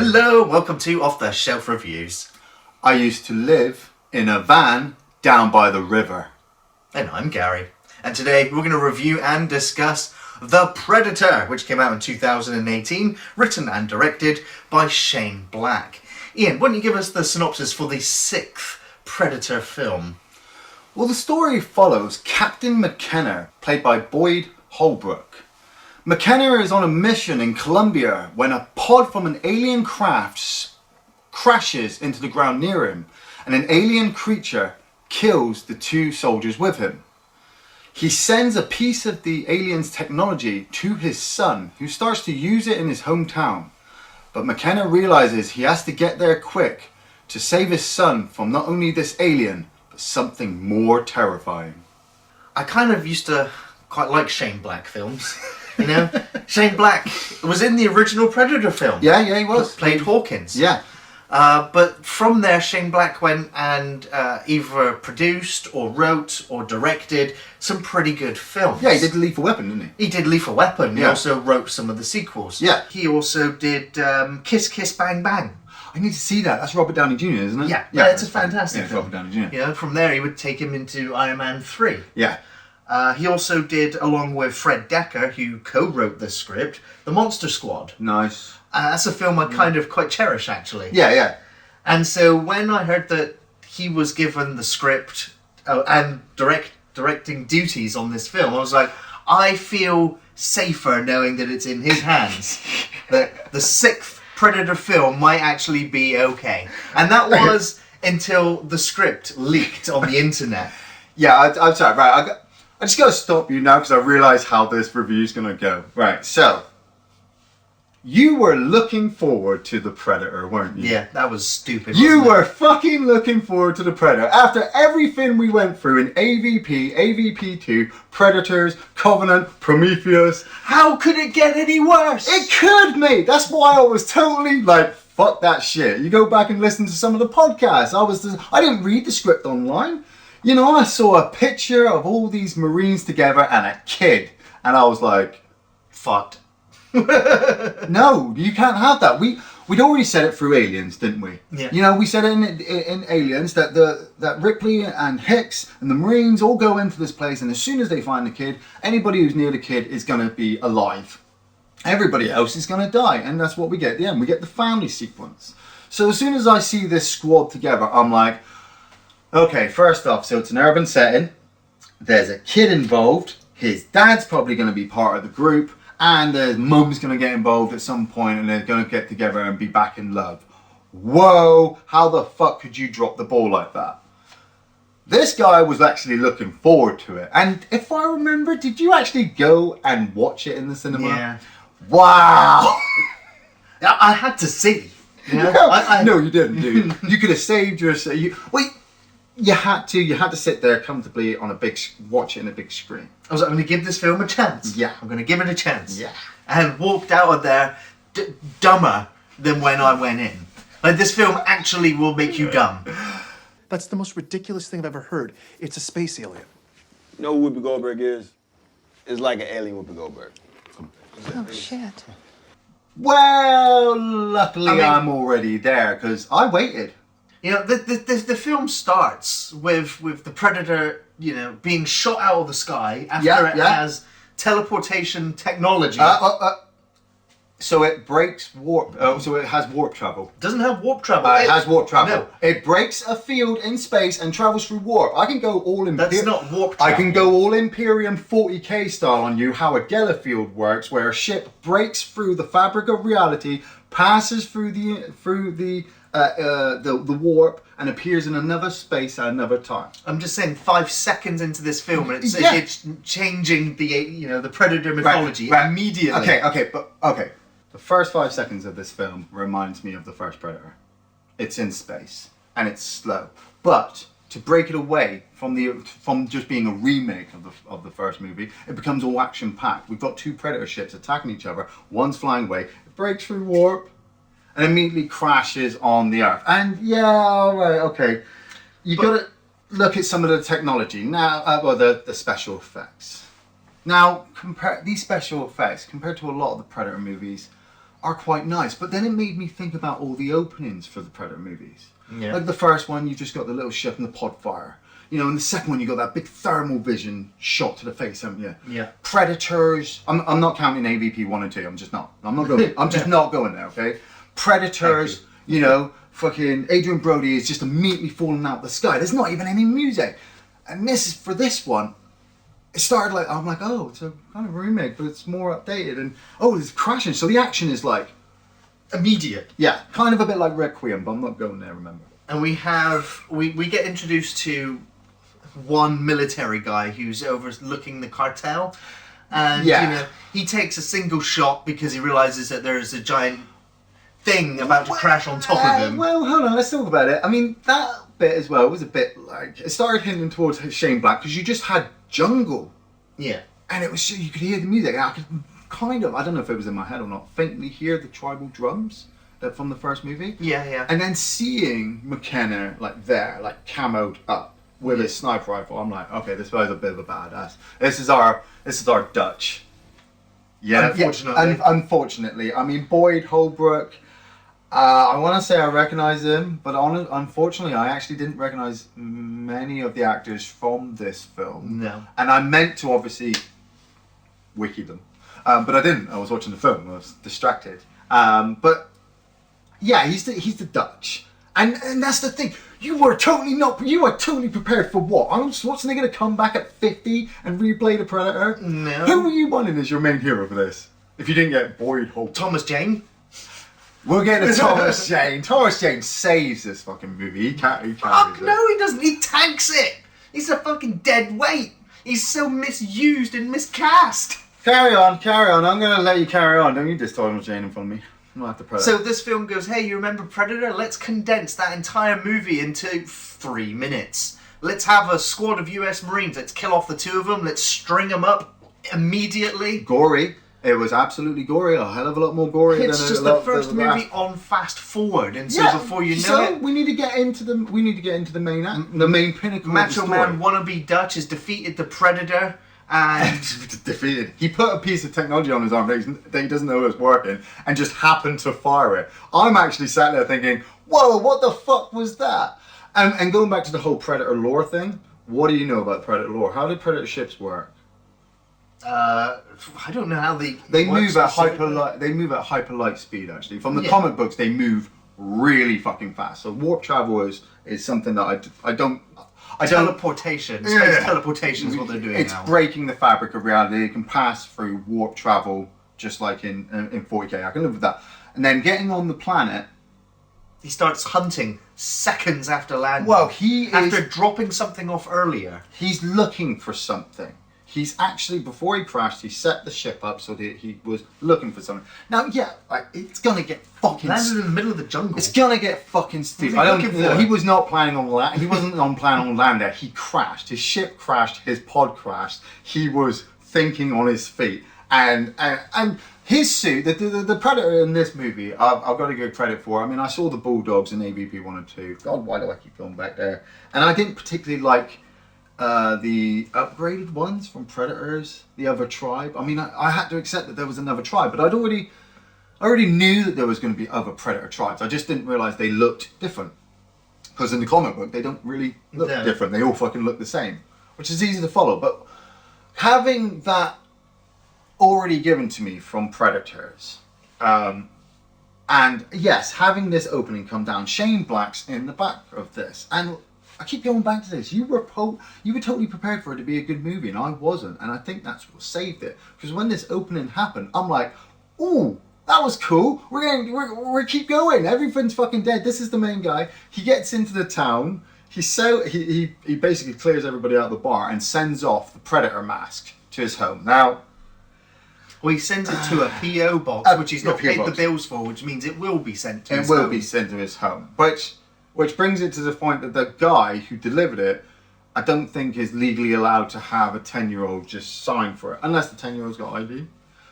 Hello, welcome to Off the Shelf Reviews. I used to live in a van down by the river. And I'm Gary. And today we're going to review and discuss The Predator, which came out in 2018, written and directed by Shane Black. Iain, why don't you give us the synopsis for the sixth Predator film? Well, the story follows Captain McKenna, played by Boyd Holbrook. McKenna is on a mission in Colombia when a pod from an alien craft crashes into the ground near him, and an alien creature kills the two soldiers with him. He sends a piece of the alien's technology to his son, who starts to use it in his hometown. But McKenna realizes he has to get there quick to save his son from not only this alien, but something more terrifying. I kind of used to quite like Shane Black films. You know, Shane Black was in the original Predator film. Yeah, he was. Played Hawkins. Yeah. But from there, Shane Black went and either produced or wrote or directed some pretty good films. Yeah, he did Lethal Weapon, didn't he? He did Lethal Weapon. He Yeah. also wrote some of the sequels. Yeah. He also did Kiss Kiss Bang Bang. I need to see that. That's Robert Downey Jr., isn't it? Yeah, it's a fantastic it's film. Robert Downey Jr. You know, from there he would take him into Iron Man 3. Yeah. He also did, along with Fred Decker, who co-wrote the script, The Monster Squad. Nice. That's a film I kind of quite cherish, actually. Yeah. And so when I heard that he was given the script and directing duties on this film, I was like, I feel safer knowing that it's in his hands. That the sixth Predator film might actually be okay. And that was until the script leaked on the internet. Yeah, I'm sorry. Right, I just got to stop you now because I realise how this review's going to go. Right, so you were looking forward to The Predator, weren't you? Yeah, that was stupid. You wasn't were fucking looking forward to The Predator. After everything we went through in AVP, AVP2, Predators, Covenant, Prometheus. How could it get any worse? It could, mate. That's why I was totally like, fuck that shit. You go back and listen to some of the podcasts. I didn't read the script online. You know, I saw a picture of all these Marines together and a kid. And I was like, fucked. No, you can't have that. We'd already said it through Aliens, didn't we? Yeah. You know, we said it in Aliens that Ripley and Hicks and the Marines all go into this place, and as soon as they find the kid, anybody who's near the kid is going to be alive. Everybody else is going to die, and that's what we get at the end. We get the family sequence. So as soon as I see this squad together, I'm like, okay, first off, so it's an urban setting. There's a kid involved. His dad's probably going to be part of the group. And their mum's going to get involved at some point, and they're going to get together and be back in love. Whoa, how the fuck could you drop the ball like that? This guy was actually looking forward to it. And if I remember, did you actually go and watch it in the cinema? Yeah. Wow. I had to see. You know? No, you didn't, dude. You could have saved yourself. You had to sit there comfortably on watch it in a big screen. I was like, I'm going to give this film a chance. Yeah. I'm going to give it a chance. Yeah. And walked out of there dumber than when I went in. Like, this film actually will make you dumb. That's the most ridiculous thing I've ever heard. It's a space alien. You know who Whoopi Goldberg is? It's like an alien Whoopi Goldberg. Oh, shit. Well, luckily I'm already there because I waited. You know, the film starts with the Predator, you know, being shot out of the sky after it has teleportation technology. So it breaks warp. So it has warp travel. Doesn't have warp travel. It has warp travel. No. It breaks a field in space and travels through warp. I can go all That's not warp travel. I can go all Imperium 40k style on you. How a Geller field works, where a ship breaks through the fabric of reality, passes through the warp, and appears in another space at another time. I'm just saying, 5 seconds into this film, and it's changing the Predator mythology immediately. Okay. The first 5 seconds of this film reminds me of the first Predator. It's in space and it's slow, but to break it away from just being a remake of the first movie, it becomes all action packed. We've got two Predator ships attacking each other. One's flying away. It breaks through warp and immediately crashes on the Earth. And yeah, all right, okay. You got to look at some of the technology now, the special effects. Now, compare these special effects compared to a lot of the Predator movies are quite nice. But then it made me think about all the openings for the Predator movies. Yeah. Like the first one, you just got the little ship and the pod fire. You know, and the second one, you got that big thermal vision shot to the face, haven't you? Yeah. Predators. I'm not counting AVP 1 and 2. I'm just not. I'm not going. I'm just not going there. Okay. Predators. You know, fucking Adrian Brody is just immediately falling out the sky. There's not even any music. And for this one, it started like, I'm like, oh, it's a kind of remake, but it's more updated. And oh, it's crashing. So the action is like immediate. Yeah, kind of a bit like Requiem, but I'm not going there. Remember. And we get introduced to one military guy who's overlooking the cartel, and you know, he takes a single shot because he realizes that there's a giant thing about to crash on top of him. Well, hold on, let's talk about it. I mean, that bit as well was a bit like, it started hinting towards Shane Black because you just had jungle. Yeah. And it was, you could hear the music. I could kind of, I don't know if it was in my head or not, faintly hear the tribal drums from the first movie. Yeah, yeah. And then seeing McKenna like there, like camoed up with his sniper rifle, I'm like, okay, this guy's a bit of a badass. This is our Dutch. Yeah, unfortunately. I mean, Boyd Holbrook, I want to say I recognise him, but unfortunately I actually didn't recognise many of the actors from this film. No. And I meant to obviously wiki them, but I didn't. I was watching the film, I was distracted. But yeah, he's the Dutch. And that's the thing. You are totally prepared for what? Arnold Schwarzenegger going to come back at 50 and replay the Predator? No. Who were you wanting as your main hero for this? If you didn't get Boyd Holbrook. Thomas Jane. We'll get to Thomas Jane. Thomas Jane saves this fucking movie. He can't. Fuck no, he doesn't. He tanks it. He's a fucking dead weight. He's so misused and miscast. Carry on. I'm going to let you carry on. Don't you diss Thomas Jane in front of me. So this film goes, hey, you remember Predator? Let's condense that entire movie into 3 minutes. Let's have a squad of US Marines. Let's kill off the 2 of them. Let's string them up immediately. Gory. It was absolutely gory. A hell of a lot more gory it's than just the first movie on fast forward, and so before you know it, we need to get into the main pinnacle. Macho Man wannabe Dutch has defeated the Predator. And defeated. He put a piece of technology on his arm that he doesn't know is working and just happened to fire it. I'm actually sat there thinking, whoa, what the fuck was that? And going back to the whole Predator lore thing, what do you know about Predator lore? How did Predator ships work? I don't know how they move at hyper light speed actually. From the comic books, they move really fucking fast. So warp travel is something that I don't. Teleportation. Space teleportation is what they're doing It's now. breaking the fabric of reality. It can pass through warp travel, just like in 40K. I can live with that. And then getting on the planet, he starts hunting seconds after landing. Well, after dropping something off earlier. He's looking for something. He's actually, before he crashed, he set the ship up so that he was looking for something. Now, it's gonna get fucking. Landed in the middle of the jungle. It's gonna get fucking stupid. He was not planning on land. He wasn't planning on land there. He crashed. His ship crashed. His pod crashed. He was thinking on his feet, and his suit. The Predator in this movie, I've got to give credit for. I mean, I saw the Bulldogs in AVP 1 and 2. God, why do I keep going back there? And I didn't particularly like. The upgraded ones from Predators, the other tribe. I mean, I had to accept that there was another tribe, but I already knew that there was going to be other Predator tribes. I just didn't realise they looked different. Because in the comic book, they don't really look different. They all fucking look the same, which is easy to follow. But having that already given to me from Predators, and yes, having this opening come down, Shane Black's in the back of this, and I keep going back to this. You were totally prepared for it to be a good movie, and I wasn't. And I think that's what saved it. Because when this opening happened, I'm like, ooh, that was cool. We're keep going. Everything's fucking dead. This is the main guy. He gets into the town. He basically clears everybody out of the bar and sends off the Predator mask to his home. Now, well, he sends it to a PO box, which he's not paid the bills for, which means it will be sent to his home. It will be sent to his home, Which brings it to the point that the guy who delivered it, I don't think is legally allowed to have a 10-year-old just sign for it, unless the 10-year-old's got ID.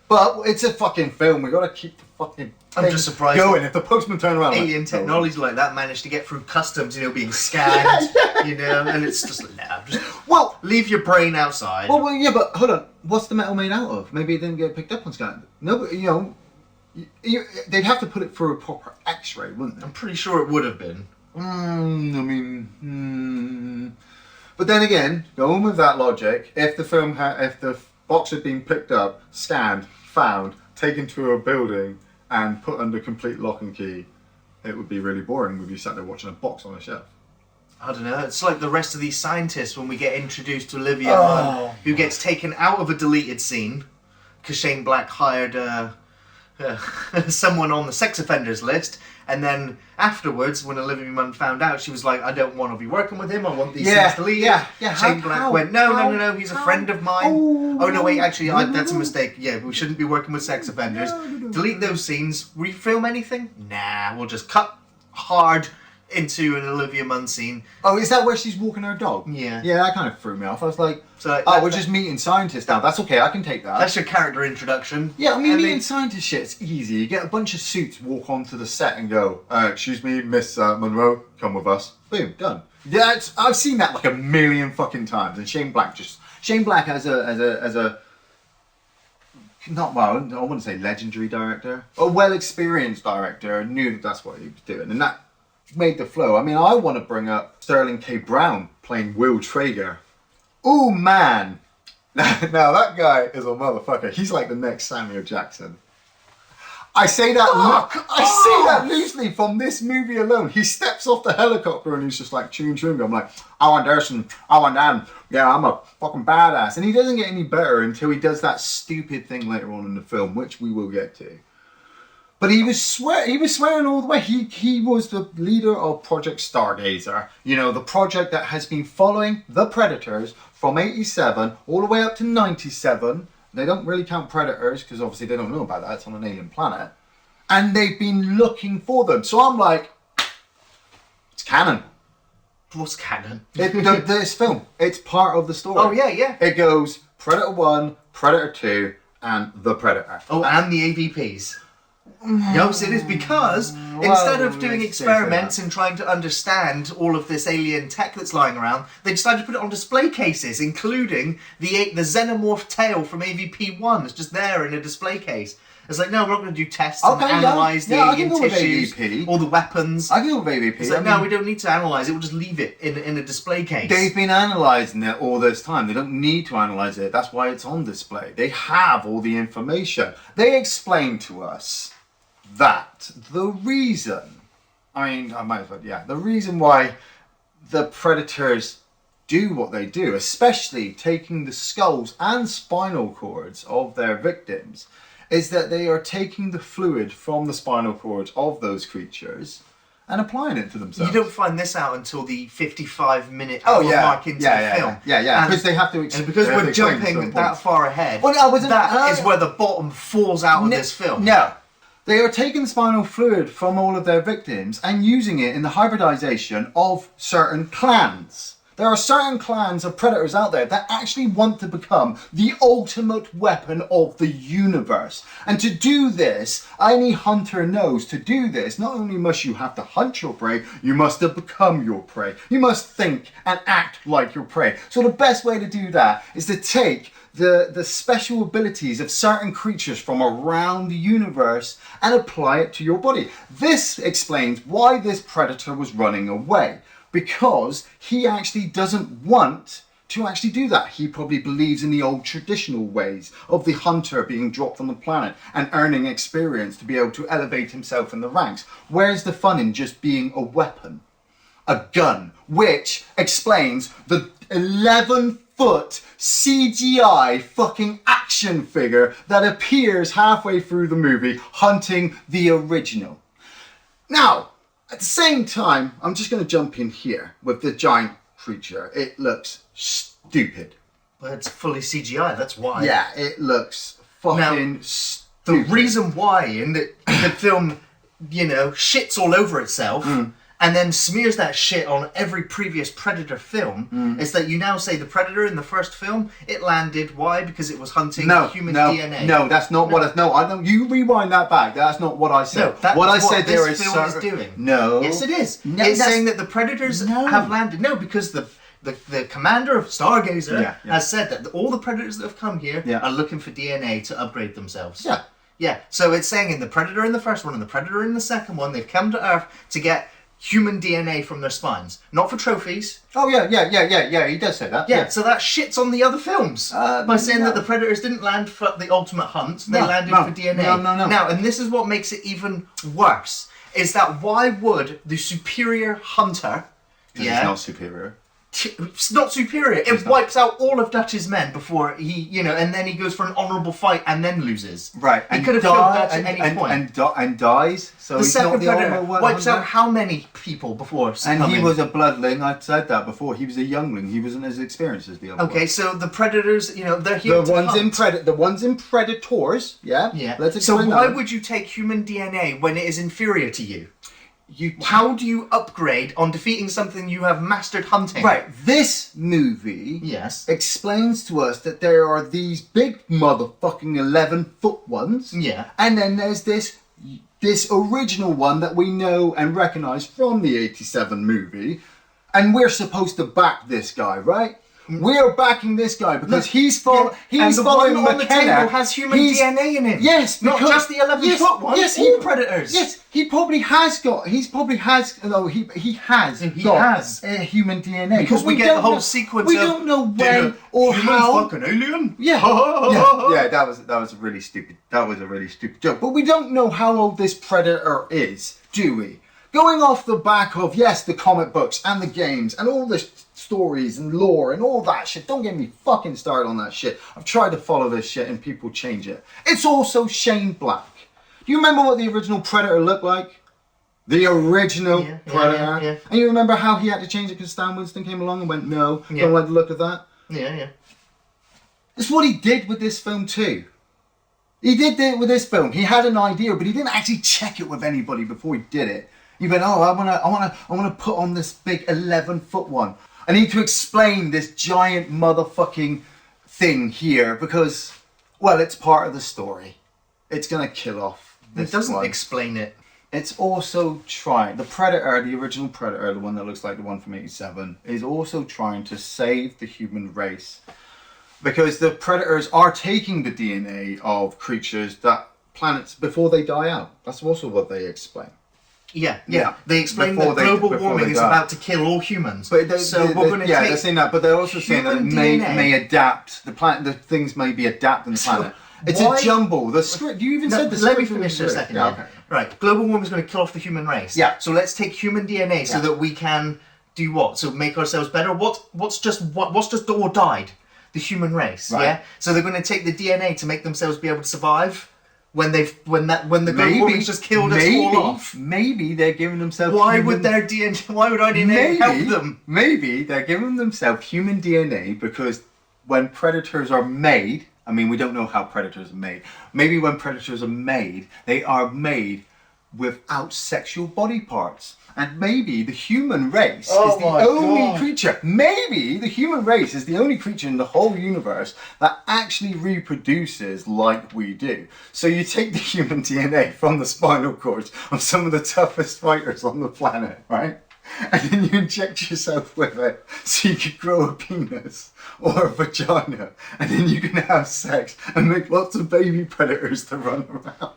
But it's a fucking film. We got to keep the fucking I'm just surprised going. If the postman turn around, alien technology like that managed to get through customs, being scanned, and it's just like, leave your brain outside. Well, yeah, but hold on. What's the metal made out of? Maybe it didn't get picked up on scan. No, but they'd have to put it through a proper X-ray, wouldn't they? I'm pretty sure it would have been. But then again, going with that logic, if the box had been picked up, scanned, found, taken to a building, and put under complete lock and key, it would be really boring. We'd be sat there watching a box on a shelf. I don't know. It's like the rest of these scientists when we get introduced to Olivia Munn, who gets taken out of a deleted scene because Shane Black hired someone on the sex offenders list, and then afterwards, when Olivia Munn found out, she was like, "I don't want to be working with him. I want these scenes deleted." Yeah. Shane Black went, "No. He's a friend of mine." Oh no, wait. Actually, that's a mistake. Yeah, we shouldn't be working with sex offenders. Delete those scenes. Refilm anything? Nah, we'll just cut hard into an Olivia Munn scene. Oh, is that where she's walking her dog? Yeah. Yeah, that kind of threw me off. I was like, So, we're just meeting scientists now. That's okay, I can take that. That's your character introduction. Yeah, I mean, meeting scientist shit, it's easy. You get a bunch of suits, walk onto the set and go, excuse me, Miss Monroe, come with us. Boom, done. Yeah, I've seen that like a million fucking times. And Shane Black as a not well, I wouldn't say legendary director, a well-experienced director, knew that's what he was doing. And that made the flow. I mean, I want to bring up Sterling K. Brown playing Will Traeger. Oh man, now that guy is a motherfucker. He's like the next Samuel Jackson. I say that loosely from this movie alone. He steps off the helicopter and he's just like chewing. I'm like, I want this and I want that. Yeah, I'm a fucking badass. And he doesn't get any better until he does that stupid thing later on in the film, which we will get to. But he was swearing all the way. He was the leader of Project Stargazer. You know, the project that has been following the Predators from 87 all the way up to 97. They don't really count Predators because obviously they don't know about that. It's on an alien planet. And they've been looking for them. So I'm like, it's canon. What's canon? This film. It's part of the story. Oh, yeah. It goes Predator 1, Predator 2, and the Predator. Oh, and the AVPs. Yes, it is because instead of doing experiments and trying to understand all of this alien tech that's lying around, they decided to put it on display cases, including the xenomorph tail from AVP1. It's just there in a display case. It's like, no, we're not going to do tests and analyse the alien tissues or the weapons. I can go with AVP. It's like, no, we don't need to analyse it. We'll just leave it in a display case. They've been analysing it all this time. They don't need to analyse it. That's why it's on display. They have all the information. They explain to us that the reason, the reason why the Predators do what they do, especially taking the skulls and spinal cords of their victims, is that they are taking the fluid from the spinal cords of those creatures and applying it to themselves. You don't find this out until the 55-minute mark into the film. Yeah. Because they have to and because we're jumping that far ahead, that is where the bottom falls out of this film. No. They are taking spinal fluid from all of their victims and using it in the hybridization of certain clans. There are certain clans of predators out there that actually want to become the ultimate weapon of the universe. And to do this, any hunter knows to do this, not only must you have to hunt your prey, you must have become your prey. You must think and act like your prey. So the best way to do that is to take the special abilities of certain creatures from around the universe and apply it to your body. This explains why this predator was running away. Because he actually doesn't want to actually do that. He probably believes in the old traditional ways of the hunter being dropped on the planet and earning experience to be able to elevate himself in the ranks. Where's the fun in just being a weapon? A gun, which explains the 11-foot CGI fucking action figure that appears halfway through the movie hunting the original. Now, at the same time, I'm just going to jump in here with the giant creature. It looks stupid. But it's fully CGI, that's why. Yeah, it looks fucking stupid. The reason why in the film, shits all over itself and then smears that shit on every previous Predator film is that you now say the Predator in the first film, it landed. Why? Because it was hunting human DNA. No, that's not what I know. I know. You rewind that back. That's not what I said. No, what I said there is film is doing. No. Yes, it is. No, it's saying that the Predators have landed. No, because the commander of Stargazer has said that all the Predators that have come here are looking for DNA to upgrade themselves. Yeah. Yeah, so it's saying in the Predator in the first one and the Predator in the second one, they've come to Earth to get human DNA from their spines. Not for trophies. Oh, yeah, he does say that. Yeah, so that shits on the other films by saying no. that the Predators didn't land for the ultimate hunt, they landed for DNA. No. Now, and this is what makes it even worse, is that why would the superior hunter... He's not superior. It's not superior. It wipes out all of Dutch's men before he, and then he goes for an honourable fight and then loses. Right. He could have killed Dutch at any point. And dies. So the he's second not the Predator honourable one. wipes out how many people before And succumbing? he was a bloodling. I said that before. He was a youngling. He wasn't as experienced as the other. Okay, one. so the Predators, they're here The ones in Predators. Yeah. Yeah. Let's so explain why that. would you take human DNA when it is inferior to you? How do you upgrade on defeating something you have mastered hunting? Right, this movie Yes. explains to us that there are these big motherfucking 11-foot ones. Yeah. And then there's this original one that we know and recognise from the 87 movie. And we're supposed to back this guy, right? We're backing this guy because he's following one on McKenna. the table has human DNA in it. Yes, not because- just the 11-foot one. Yes, all Predators. Yes, he probably has got. He has a human DNA Because but we get don't the whole know- sequence. We of, don't know did when a or human how. fucking alien. Yeah, that was a really stupid. That was a really stupid joke. But we don't know how old this Predator is, do we? Going off the back of the comic books and the games and all the stories and lore and all that shit. Don't get me fucking started on that shit. I've tried to follow this shit and people change it. It's also Shane Black. Do you remember what the original Predator looked like? The original Predator. Yeah. And you remember how he had to change it because Stan Winston came along and went, no, don't like the look of that? Yeah. It's what he did with this film too. He did it with this film. He had an idea, but he didn't actually check it with anybody before he did it. He went, I wanna put on this big 11-foot one. I need to explain this giant motherfucking thing here because, well, it's part of the story. It's gonna kill off this It doesn't one. explain it. It's also trying, the Predator, the original Predator, the one that looks like the one from 87, is also trying to save the human race. Because the Predators are taking the DNA of creatures that planets before they die out. That's also what they explain. Yeah. Yeah. They explain Before that they- global before warming they is die. about to kill all humans. But we're going to they're saying that, but they're also saying that it human may DNA. adapt. The things may be adapting the planet. It's why- a jumble. The script. You even said the let me script finish was a great. second. Yeah, Yeah. okay. Right, global warming is going to kill off the human race. Yeah. So let's take human DNA so that we can do what? So make ourselves better. What's just or died? The human race. Right. Yeah. So they're going to take the DNA to make themselves be able to survive when the global warming's just killed us all off. Maybe they're giving themselves. Why would our DNA help them? Maybe they're giving themselves human DNA because when predators are made, I mean, we don't know how predators are made. Maybe when predators are made, they are made without sexual body parts. And maybe the human race is the only creature. Maybe the human race is the only creature in the whole universe that actually reproduces like we do. So you take the human DNA from the spinal cords of some of the toughest fighters on the planet, right? And then you inject yourself with it so you could grow a penis or a vagina. And then you can have sex and make lots of baby predators to run around.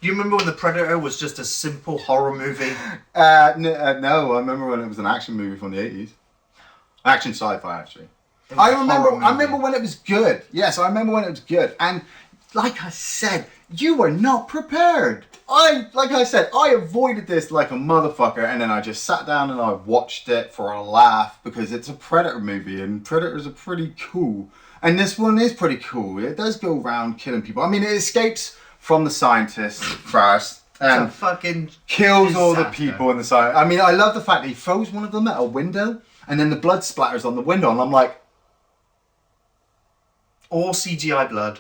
Do you remember when The Predator was just a simple horror movie? No, I remember when it was an action movie from the 80s. Action sci-fi, actually. I remember when it was good. Yes, I remember when it was good. And like I said, you were not prepared. I avoided this like a motherfucker, and then I just sat down and I watched it for a laugh because it's a Predator movie, and Predators are pretty cool. And this one is pretty cool. It does go around killing people. I mean, it escapes from the scientists first and It's a fucking kills all the disaster. people in the side. I mean, I love the fact that he throws one of them at a window and then the blood splatters on the window, and I'm like, all CGI blood,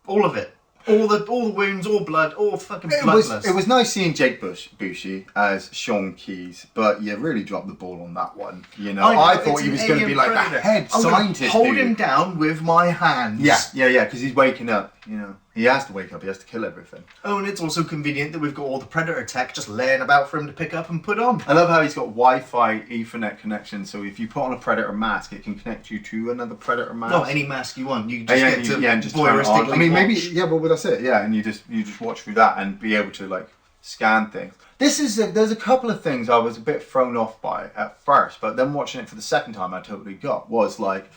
all of it, all the wounds, all blood, all fucking bloodless. it was nice seeing Jake Bushy as Sean Keys, but you really dropped the ball on that one. You know, I know, thought it's he an was going to alien be like predator. the head I'm gonna scientist. hold dude. him down with my hands. Yeah, because he's waking up. You know, He has to wake up. He has to kill everything. Oh, and it's also convenient that we've got all the Predator tech just laying about for him to pick up and put on. I love how he's got Wi-Fi Ethernet connection, so if you put on a Predator mask, it can connect you to another Predator mask. No, any mask you want. You just get to and just turn it on. I mean, maybe watch. yeah, but that's it. Yeah, and you just watch through that and be able to like scan things. There's a couple of things I was a bit thrown off by at first, but then watching it for the second time, I totally got was like.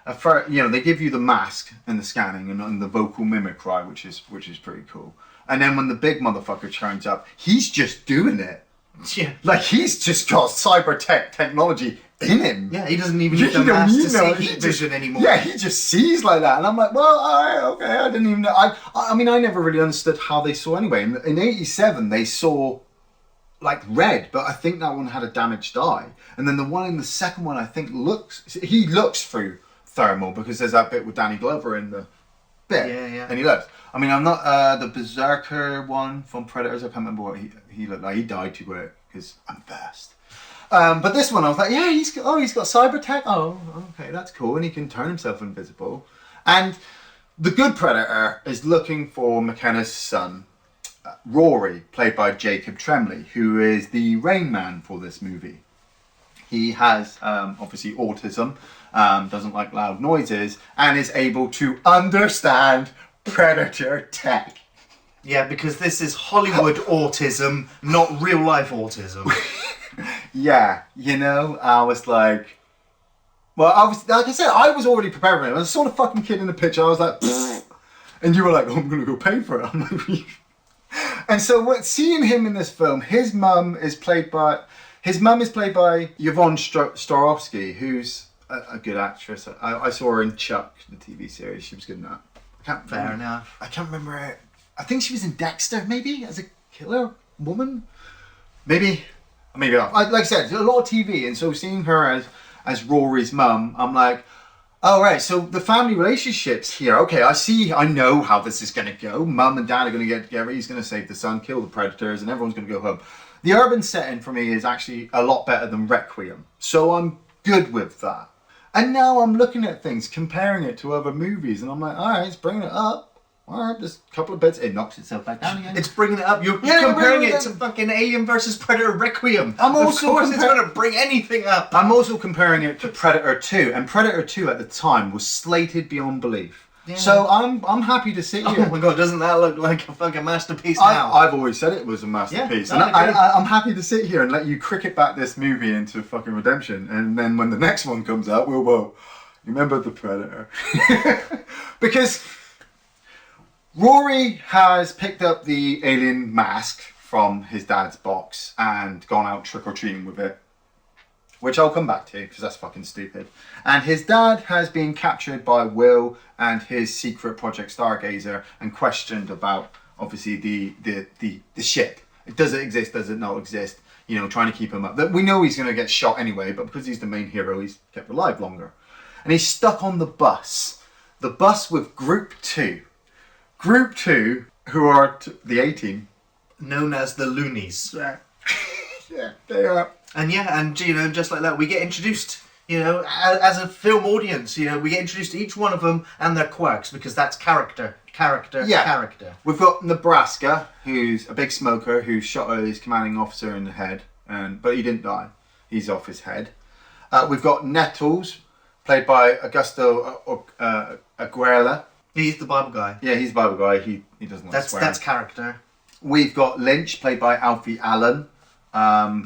At first, they give you the mask and the scanning and the vocal mimicry, which is pretty cool. And then when the big motherfucker turns up, he's just doing it. Yeah. Like he's just got cyber technology in him. Yeah, he doesn't even need the mask to see heat vision anymore. Yeah, he just sees like that. And I'm like, well, alright, okay, I didn't even know. I mean, I never really understood how they saw anyway. In 87, they saw like red, but I think that one had a damaged eye. And then the one in the second one, I think looks through thermal because there's that bit with Danny Glover in the bit. Yeah. And he looks. I mean, I'm not the Berserker one from Predators. I can't remember what he looked like. He died too quick because I'm fast. But this one, I was like, yeah, he's got cyber tech. Oh, okay, that's cool. And he can turn himself invisible. And the good Predator is looking for McKenna's son, Rory, played by Jacob Tremblay, who is the Rain Man for this movie. He has obviously autism, doesn't like loud noises, and is able to understand Predator tech. Yeah, because this is Hollywood autism, not real life autism. Yeah, I was like, well, like I said, I was already prepared for it. I saw the fucking kid in the picture, I was like, pfft. And you were like, oh, I'm going to go pay for it. I'm like, and so seeing him in this film, his mum is played by Yvonne Starowski, who's a good actress. I saw her in Chuck, the TV series. She was good in that. Fair enough. I can't remember it. I think she was in Dexter, maybe, as a killer woman. Maybe not. Like I said, a lot of TV, and so seeing her as Rory's mum, I'm like, oh, right, so the family relationships here, okay, I know how this is going to go. Mum and dad are going to get together, he's going to save the son, kill the predators, and everyone's going to go home. The urban setting for me is actually a lot better than Requiem, so I'm good with that. And now I'm looking at things, comparing it to other movies, and I'm like, alright, it's bringing it up. Alright, there's a couple of bits, it knocks itself back down again. It's bringing it up. You're comparing it to fucking Alien vs Predator Requiem. I'm also of course it's going to bring anything up. I'm also comparing it to Predator 2, and Predator 2 at the time was slated beyond belief. Yeah. So I'm happy to sit here. Oh my god, doesn't that look like a fucking masterpiece now? I've always said it was a masterpiece. Yeah, and I'm happy to sit here and let you cricket back this movie into fucking redemption. And then when the next one comes out, we'll go, you remember the Predator? Because Rory has picked up the alien mask from his dad's box and gone out trick-or-treating with it. Which I'll come back to, because that's fucking stupid. And his dad has been captured by Will and his secret Project Stargazer and questioned about, obviously, the ship. Does it exist? Does it not exist? Trying to keep him up. We know he's going to get shot anyway, but because he's the main hero, he's kept alive longer. And he's stuck on the bus. The bus with Group 2. Group 2, who are the A-Team. Known as the Loonies. Yeah, they are. And just like that, we get introduced, as a film audience, we get introduced to each one of them and their quirks, because that's character. We've got Nebraska, who's a big smoker who shot his commanding officer in the head, but he didn't die. He's off his head. We've got Nettles, played by Augusto Aguilera. He's the Bible guy. Yeah, he's the Bible guy. He doesn't like swearing. That's character. We've got Lynch, played by Alfie Allen.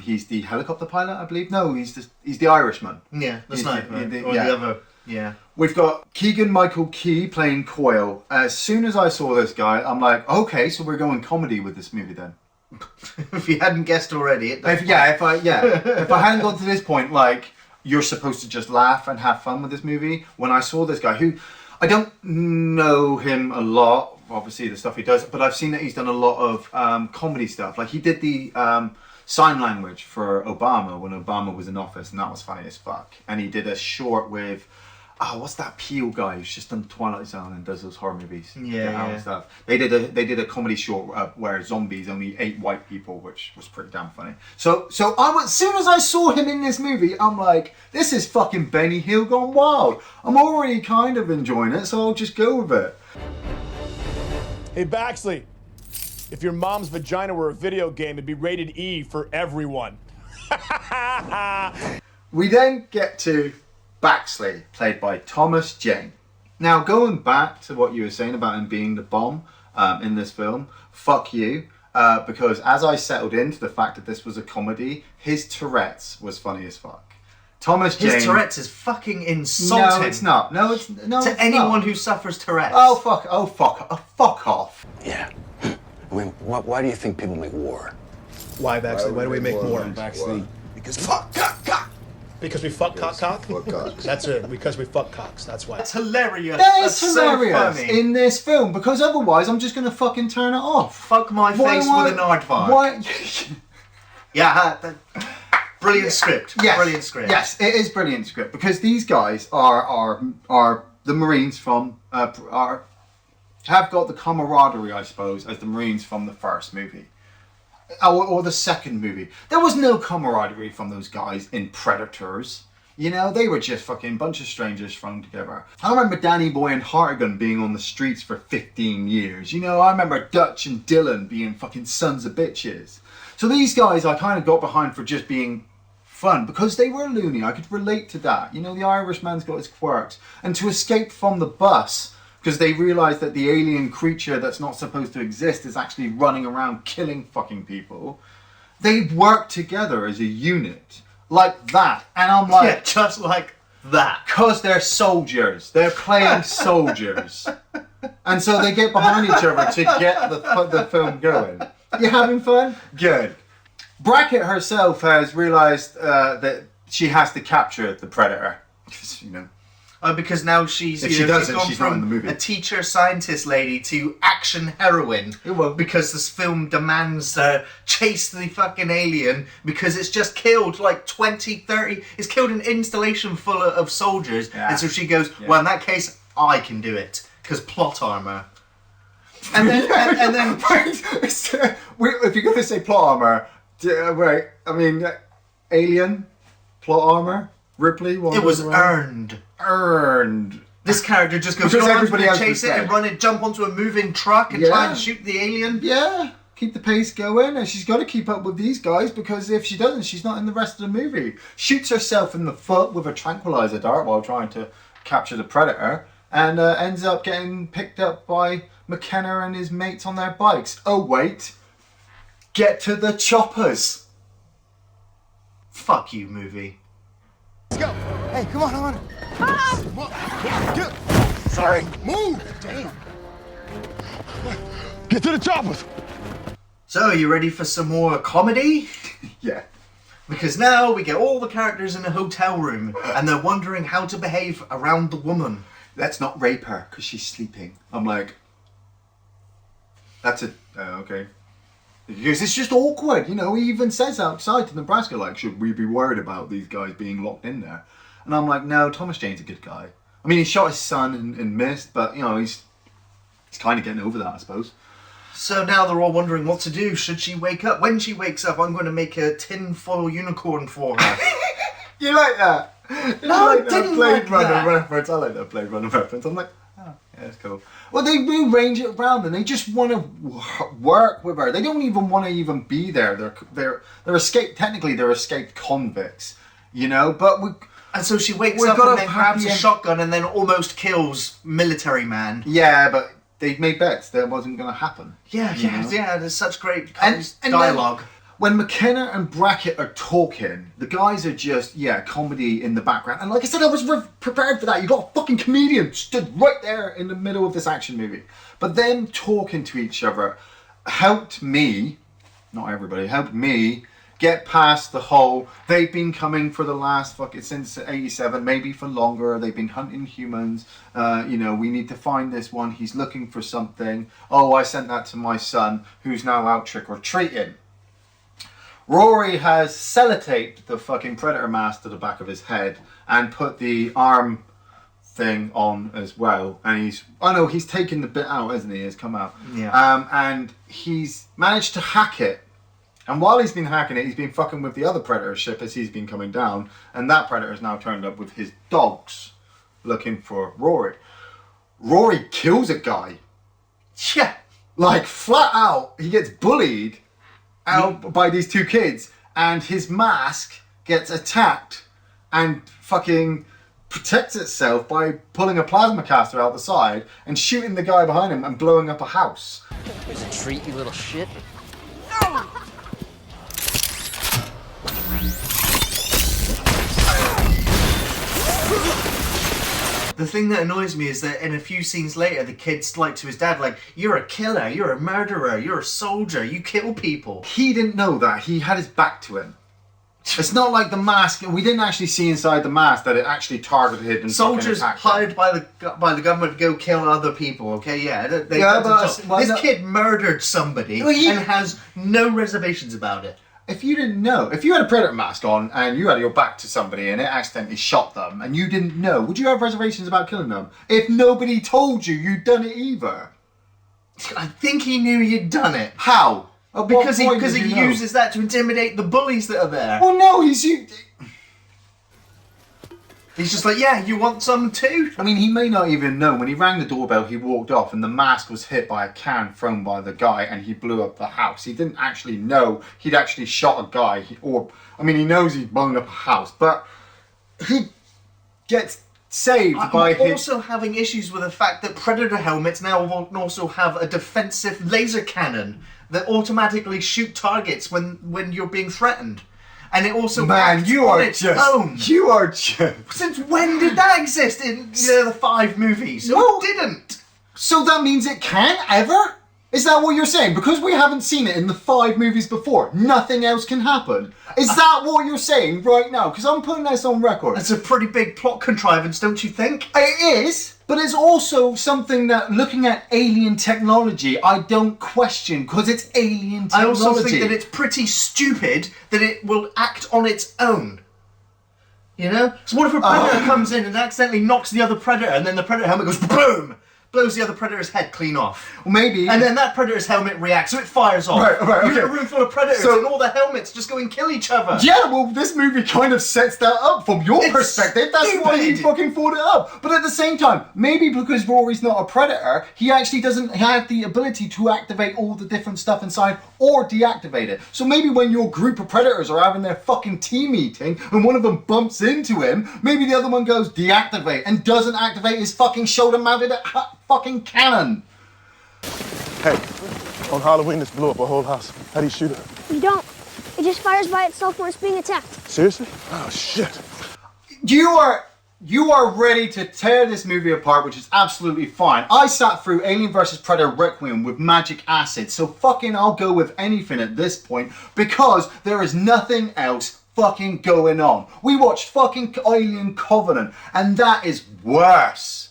He's the helicopter pilot, I believe. No, he's the Irishman. Yeah, the sniper. The other. Yeah. We've got Keegan-Michael Key playing Coyle. As soon as I saw this guy, I'm like, okay, so we're going comedy with this movie then. If you hadn't guessed already, if I hadn't got to this point, like, you're supposed to just laugh and have fun with this movie. When I saw this guy, who I don't know him a lot, obviously the stuff he does, but I've seen that he's done a lot of comedy stuff. Like he did the sign language for Obama when Obama was in office, and that was funny as fuck. And he did a short with, what's that Peel guy who's just done Twilight Zone and does those horror movies? Yeah. Stuff. They did a comedy short where zombies only ate white people, which was pretty damn funny. So as soon as I saw him in this movie, I'm like, this is fucking Benny Hill gone wild. I'm already kind of enjoying it, so I'll just go with it. Hey, Baxley, if your mom's vagina were a video game, it'd be rated E for everyone. We then get to Baxley, played by Thomas Jane. Now, going back to what you were saying about him being the bomb in this film, fuck you. Because as I settled into the fact that this was a comedy, his Tourette's was funny as fuck. Thomas Jane... His Tourette's is fucking insulting. No, it's not. To anyone who suffers Tourette's. Oh, fuck off. Yeah. I mean, why do you think people make war? Why, Baxley? Why do we make more? Baxley. Because fuck cock. Because we fuck cock. Fuck cocks. That's it. Because we fuck cocks. That's why. That's hilarious. That That's is hilarious so funny. in this film, because otherwise I'm just going to fucking turn it off. Fuck my face with an aardvark. Why? Yeah, brilliant script. Yes, Brilliant script. Yes, it is brilliant script, because these guys are the Marines from have got the camaraderie, I suppose, as the Marines from the first movie. Or the second movie. There was no camaraderie from those guys in Predators. You know, they were just fucking bunch of strangers thrown together. I remember Danny Boy and Hartigan being on the streets for 15 years. You know, I remember Dutch and Dylan being fucking sons of bitches. So these guys I kind of got behind for just being fun, because they were loony. I could relate to that. You know, the Irishman's got his quirks. And to escape from the bus, because they realise that the alien creature that's not supposed to exist is actually running around killing fucking people. They work together as a unit. Like that. And I'm like... Yeah, just like that. Because they're soldiers. They're playing soldiers. And so they get behind each other to get the film going. You having fun? Good. Brackett herself has realised that she has to capture the Predator. You know... Because now she's gone from a teacher scientist lady to action heroine. Because this film demands chase the fucking alien, because it's just killed like 20, 30. It's killed an installation full of soldiers, and so she goes, well, in that case, I can do it because plot armor. And then, if you're going to say plot armor, right? I mean, alien plot armor. Ripley. It was earned. This character just goes, because everybody else chase it and run it, jump onto a moving truck and try and shoot the alien. Yeah, keep the pace going, and she's got to keep up with these guys, because if she doesn't, she's not in the rest of the movie. Shoots herself in the foot with a tranquilizer dart while trying to capture the Predator, and ends up getting picked up by McKenna and his mates on their bikes. Oh wait, get to the choppers. Fuck you, movie. Let's go. Hey, come on. Get. Sorry. Move. Damn. Get to the choppers. So, you ready for some more comedy? Yeah. Because now we get all the characters in a hotel room, and they're wondering how to behave around the woman. Let's not rape her, because she's sleeping. I'm like, that's a... okay. Because it's just awkward, you know. He even says outside to Nebraska, like, should we be worried about these guys being locked in there? And I'm like, no, Thomas Jane's a good guy. I mean, he shot his son and missed, but, you know, he's kind of getting over that, I suppose. So now they're all wondering what to do. Should she wake up? When she wakes up, I'm going to make a tinfoil unicorn for her. You like that? No, I that didn't Blade like Runner that. reference. I like that Blade Runner reference. I'm like, oh, yeah, that's cool. Well, they rearrange it around, and they just want to work with her. They don't even want to even be there. They're technically they're escaped convicts, you know. But and so she wakes up and then grabs a shotgun and then almost kills military man. Yeah, but they made bets that wasn't going to happen. Yeah. There's such great and dialogue. When McKenna and Brackett are talking, the guys are just, comedy in the background. And like I said, I was prepared for that. You got a fucking comedian stood right there in the middle of this action movie. But them talking to each other helped me, not everybody, helped me get past the whole, they've been coming for the last since 87, maybe for longer. They've been hunting humans. We need to find this one. He's looking for something. Oh, I sent that to my son, who's now out trick-or-treating. Rory has sellotaped the fucking Predator mask to the back of his head and put the arm thing on as well. And he's taken the bit out, hasn't he? It's come out. Yeah. And he's managed to hack it. And while he's been hacking it, he's been fucking with the other Predator ship as he's been coming down. And that Predator's now turned up with his dogs looking for Rory. Rory kills a guy. Yeah. Like, flat out, he gets bullied out by these two kids, and his mask gets attacked and fucking protects itself by pulling a plasma caster out the side and shooting the guy behind him and blowing up a house. Here's a treat, you little shit. The thing that annoys me is that in a few scenes later, the kid's like to his dad, like, you're a killer, you're a murderer, you're a soldier, you kill people. He didn't know that. He had his back to him. It's not like the mask. We didn't actually see inside the mask that it actually targeted and soldiers hired by the government to go kill other people. Okay, yeah. This kid murdered somebody and has no reservations about it. If you didn't know, if you had a Predator mask on and you had your back to somebody and it accidentally shot them and you didn't know, would you have reservations about killing them? If nobody told you you'd done it either. I think he knew you'd done it. How? Because he uses that to intimidate the bullies that are there. Well, no, he's just like, yeah, you want some too? I mean, he may not even know. When he rang the doorbell, he walked off and the mask was hit by a can thrown by the guy and he blew up the house. He didn't actually know he'd actually shot a guy. He knows he's blown up a house, but he gets saved by his... I'm also having issues with the fact that Predator helmets now also have a defensive laser cannon that automatically shoot targets when you're being threatened. And it also acts on its own. You are just... Since when did that exist in the 5 movies? No, it didn't. So that means it can't ever? Is that what you're saying? Because we haven't seen it in the 5 movies before, nothing else can happen. Is that what you're saying right now? Because I'm putting this on record. It's a pretty big plot contrivance, don't you think? It is, but it's also something that, looking at alien technology, I don't question, because it's alien technology. I also think that it's pretty stupid that it will act on its own. You know? So what if a predator comes in and accidentally knocks the other predator, and then the predator helmet goes boom! Blows the other predator's head clean off. Well, maybe. And then that predator's helmet reacts, so it fires off. Right, okay. You're in a room full of predators, and all the helmets just go and kill each other. Yeah, well, this movie kind of sets that up from your perspective. That's why you fucking thought it up. But at the same time, maybe because Rory's not a predator, he actually doesn't have the ability to activate all the different stuff inside or deactivate it. So maybe when your group of predators are having their fucking team meeting and one of them bumps into him, maybe the other one goes deactivate and doesn't activate his fucking shoulder-mounted fucking cannon. Hey, on Halloween, this blew up a whole house. How do you shoot it? You don't. It just fires by itself when it's being attacked. Seriously? Oh, shit. You are ready to tear this movie apart, which is absolutely fine. I sat through Alien vs. Predator Requiem with magic acid, so fucking I'll go with anything at this point because there is nothing else fucking going on. We watched fucking Alien Covenant, and that is worse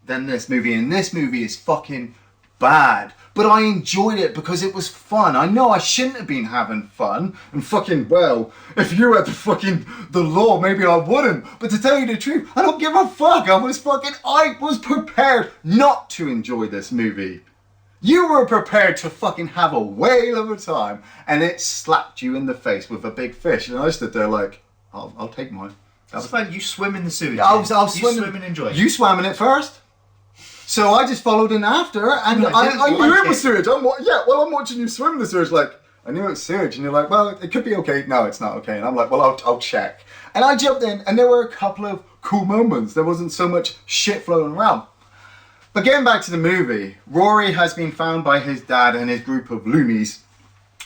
than this movie, and this movie is fucking bad. But I enjoyed it because it was fun. I know I shouldn't have been having fun, and fucking, well, if you had the law, maybe I wouldn't. But to tell you the truth, I don't give a fuck. I was prepared not to enjoy this movie. You were prepared to fucking have a whale of a time, and it slapped you in the face with a big fish, and I stood there like, I'll take mine. That's fine. You swim in the sewage. I'll swim and enjoy it. You swam in it first. So I just followed in after, and I knew it was sewage. I'm watching you swim in the sewage, like, I knew it was sewage, and you're like, well, it could be okay. No, it's not okay. And I'm like, well, I'll check. And I jumped in, and there were a couple of cool moments. There wasn't so much shit floating around. But getting back to the movie, Rory has been found by his dad and his group of loonies,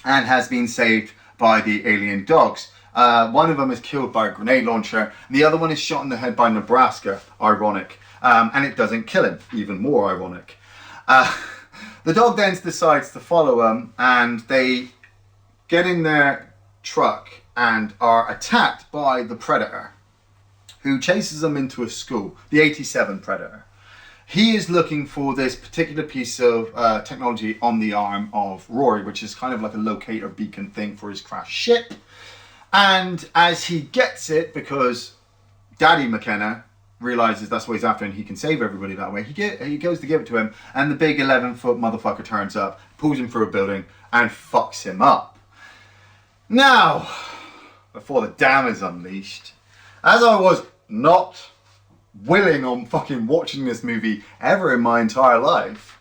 and has been saved by the alien dogs. One of them is killed by a grenade launcher, and the other one is shot in the head by Nebraska, ironic. And it doesn't kill him, even more ironic. The dog then decides to follow him, and they get in their truck and are attacked by the Predator, who chases them into a school, the 87 Predator. He is looking for this particular piece of technology on the arm of Rory, which is kind of like a locator beacon thing for his crashed ship. And as he gets it, because Daddy McKenna realizes that's what he's after and he can save everybody that way, he goes to give it to him, and the big 11-foot motherfucker turns up, pulls him through a building, and fucks him up. Now, before the dam is unleashed, as I was not willing on fucking watching this movie ever in my entire life,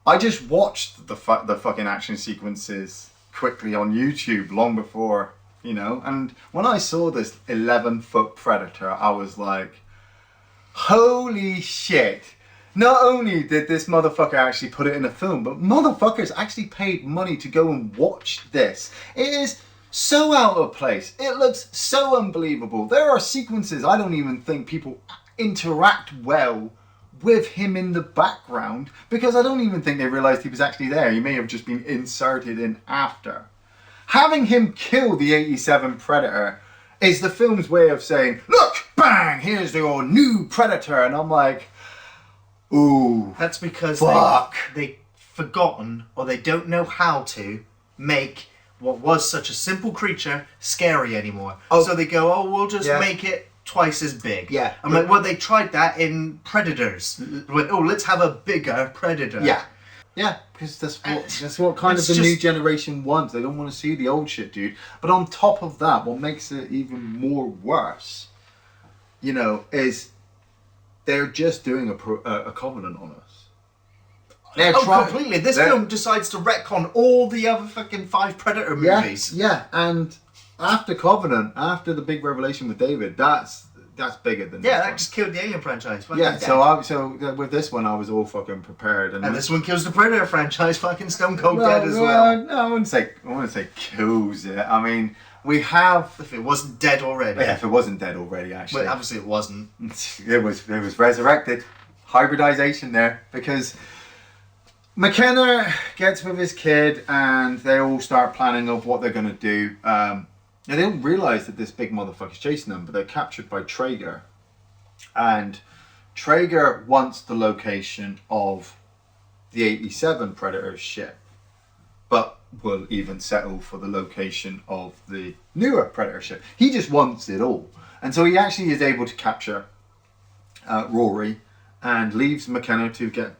I just watched the fucking action sequences quickly on YouTube long before, you know, and when I saw this 11-foot predator, I was like, holy shit. Not only did this motherfucker actually put it in a film, but motherfuckers actually paid money to go and watch this. It is so out of place. It looks so unbelievable. There are sequences I don't even think people interact well with him in the background, because I don't even think they realized he was actually there. He may have just been inserted in after. Having him kill the 87 Predator is the film's way of saying, look, bang, here's your new Predator. And I'm like, ooh, that's because fuck. they've forgotten, or they don't know how to make what was such a simple creature scary anymore. Oh. So they go, oh, we'll just make it twice as big. Yeah. I'm like, well, they tried that in Predators. Went, oh, let's have a bigger Predator. Yeah. Yeah, because that's what kind of the new generation wants. They don't want to see the old shit, dude. But on top of that, what makes it even more worse, you know, is they're just doing a Covenant on us. They're completely. This film decides to retcon all the other fucking 5 Predator movies. Yeah, and after Covenant, after the big revelation with David, that's bigger than that just killed the Alien franchise. Yeah, so with this one, I was all fucking prepared, and this one kills the Predator franchise, fucking stone cold dead as well. No, I wouldn't say kills it. I mean, we have. If it wasn't dead already. Yeah, if it wasn't dead already, actually. Well, obviously it wasn't. It was resurrected, hybridization there, because McKenna gets with his kid, and they all start planning of what they're gonna do. They don't realise that this big motherfucker's chasing them, but they're captured by Traeger. And Traeger wants the location of the 87 Predator's ship, but will even settle for the location of the newer Predator ship. He just wants it all. And so he actually is able to capture Rory and leaves McKenna to get,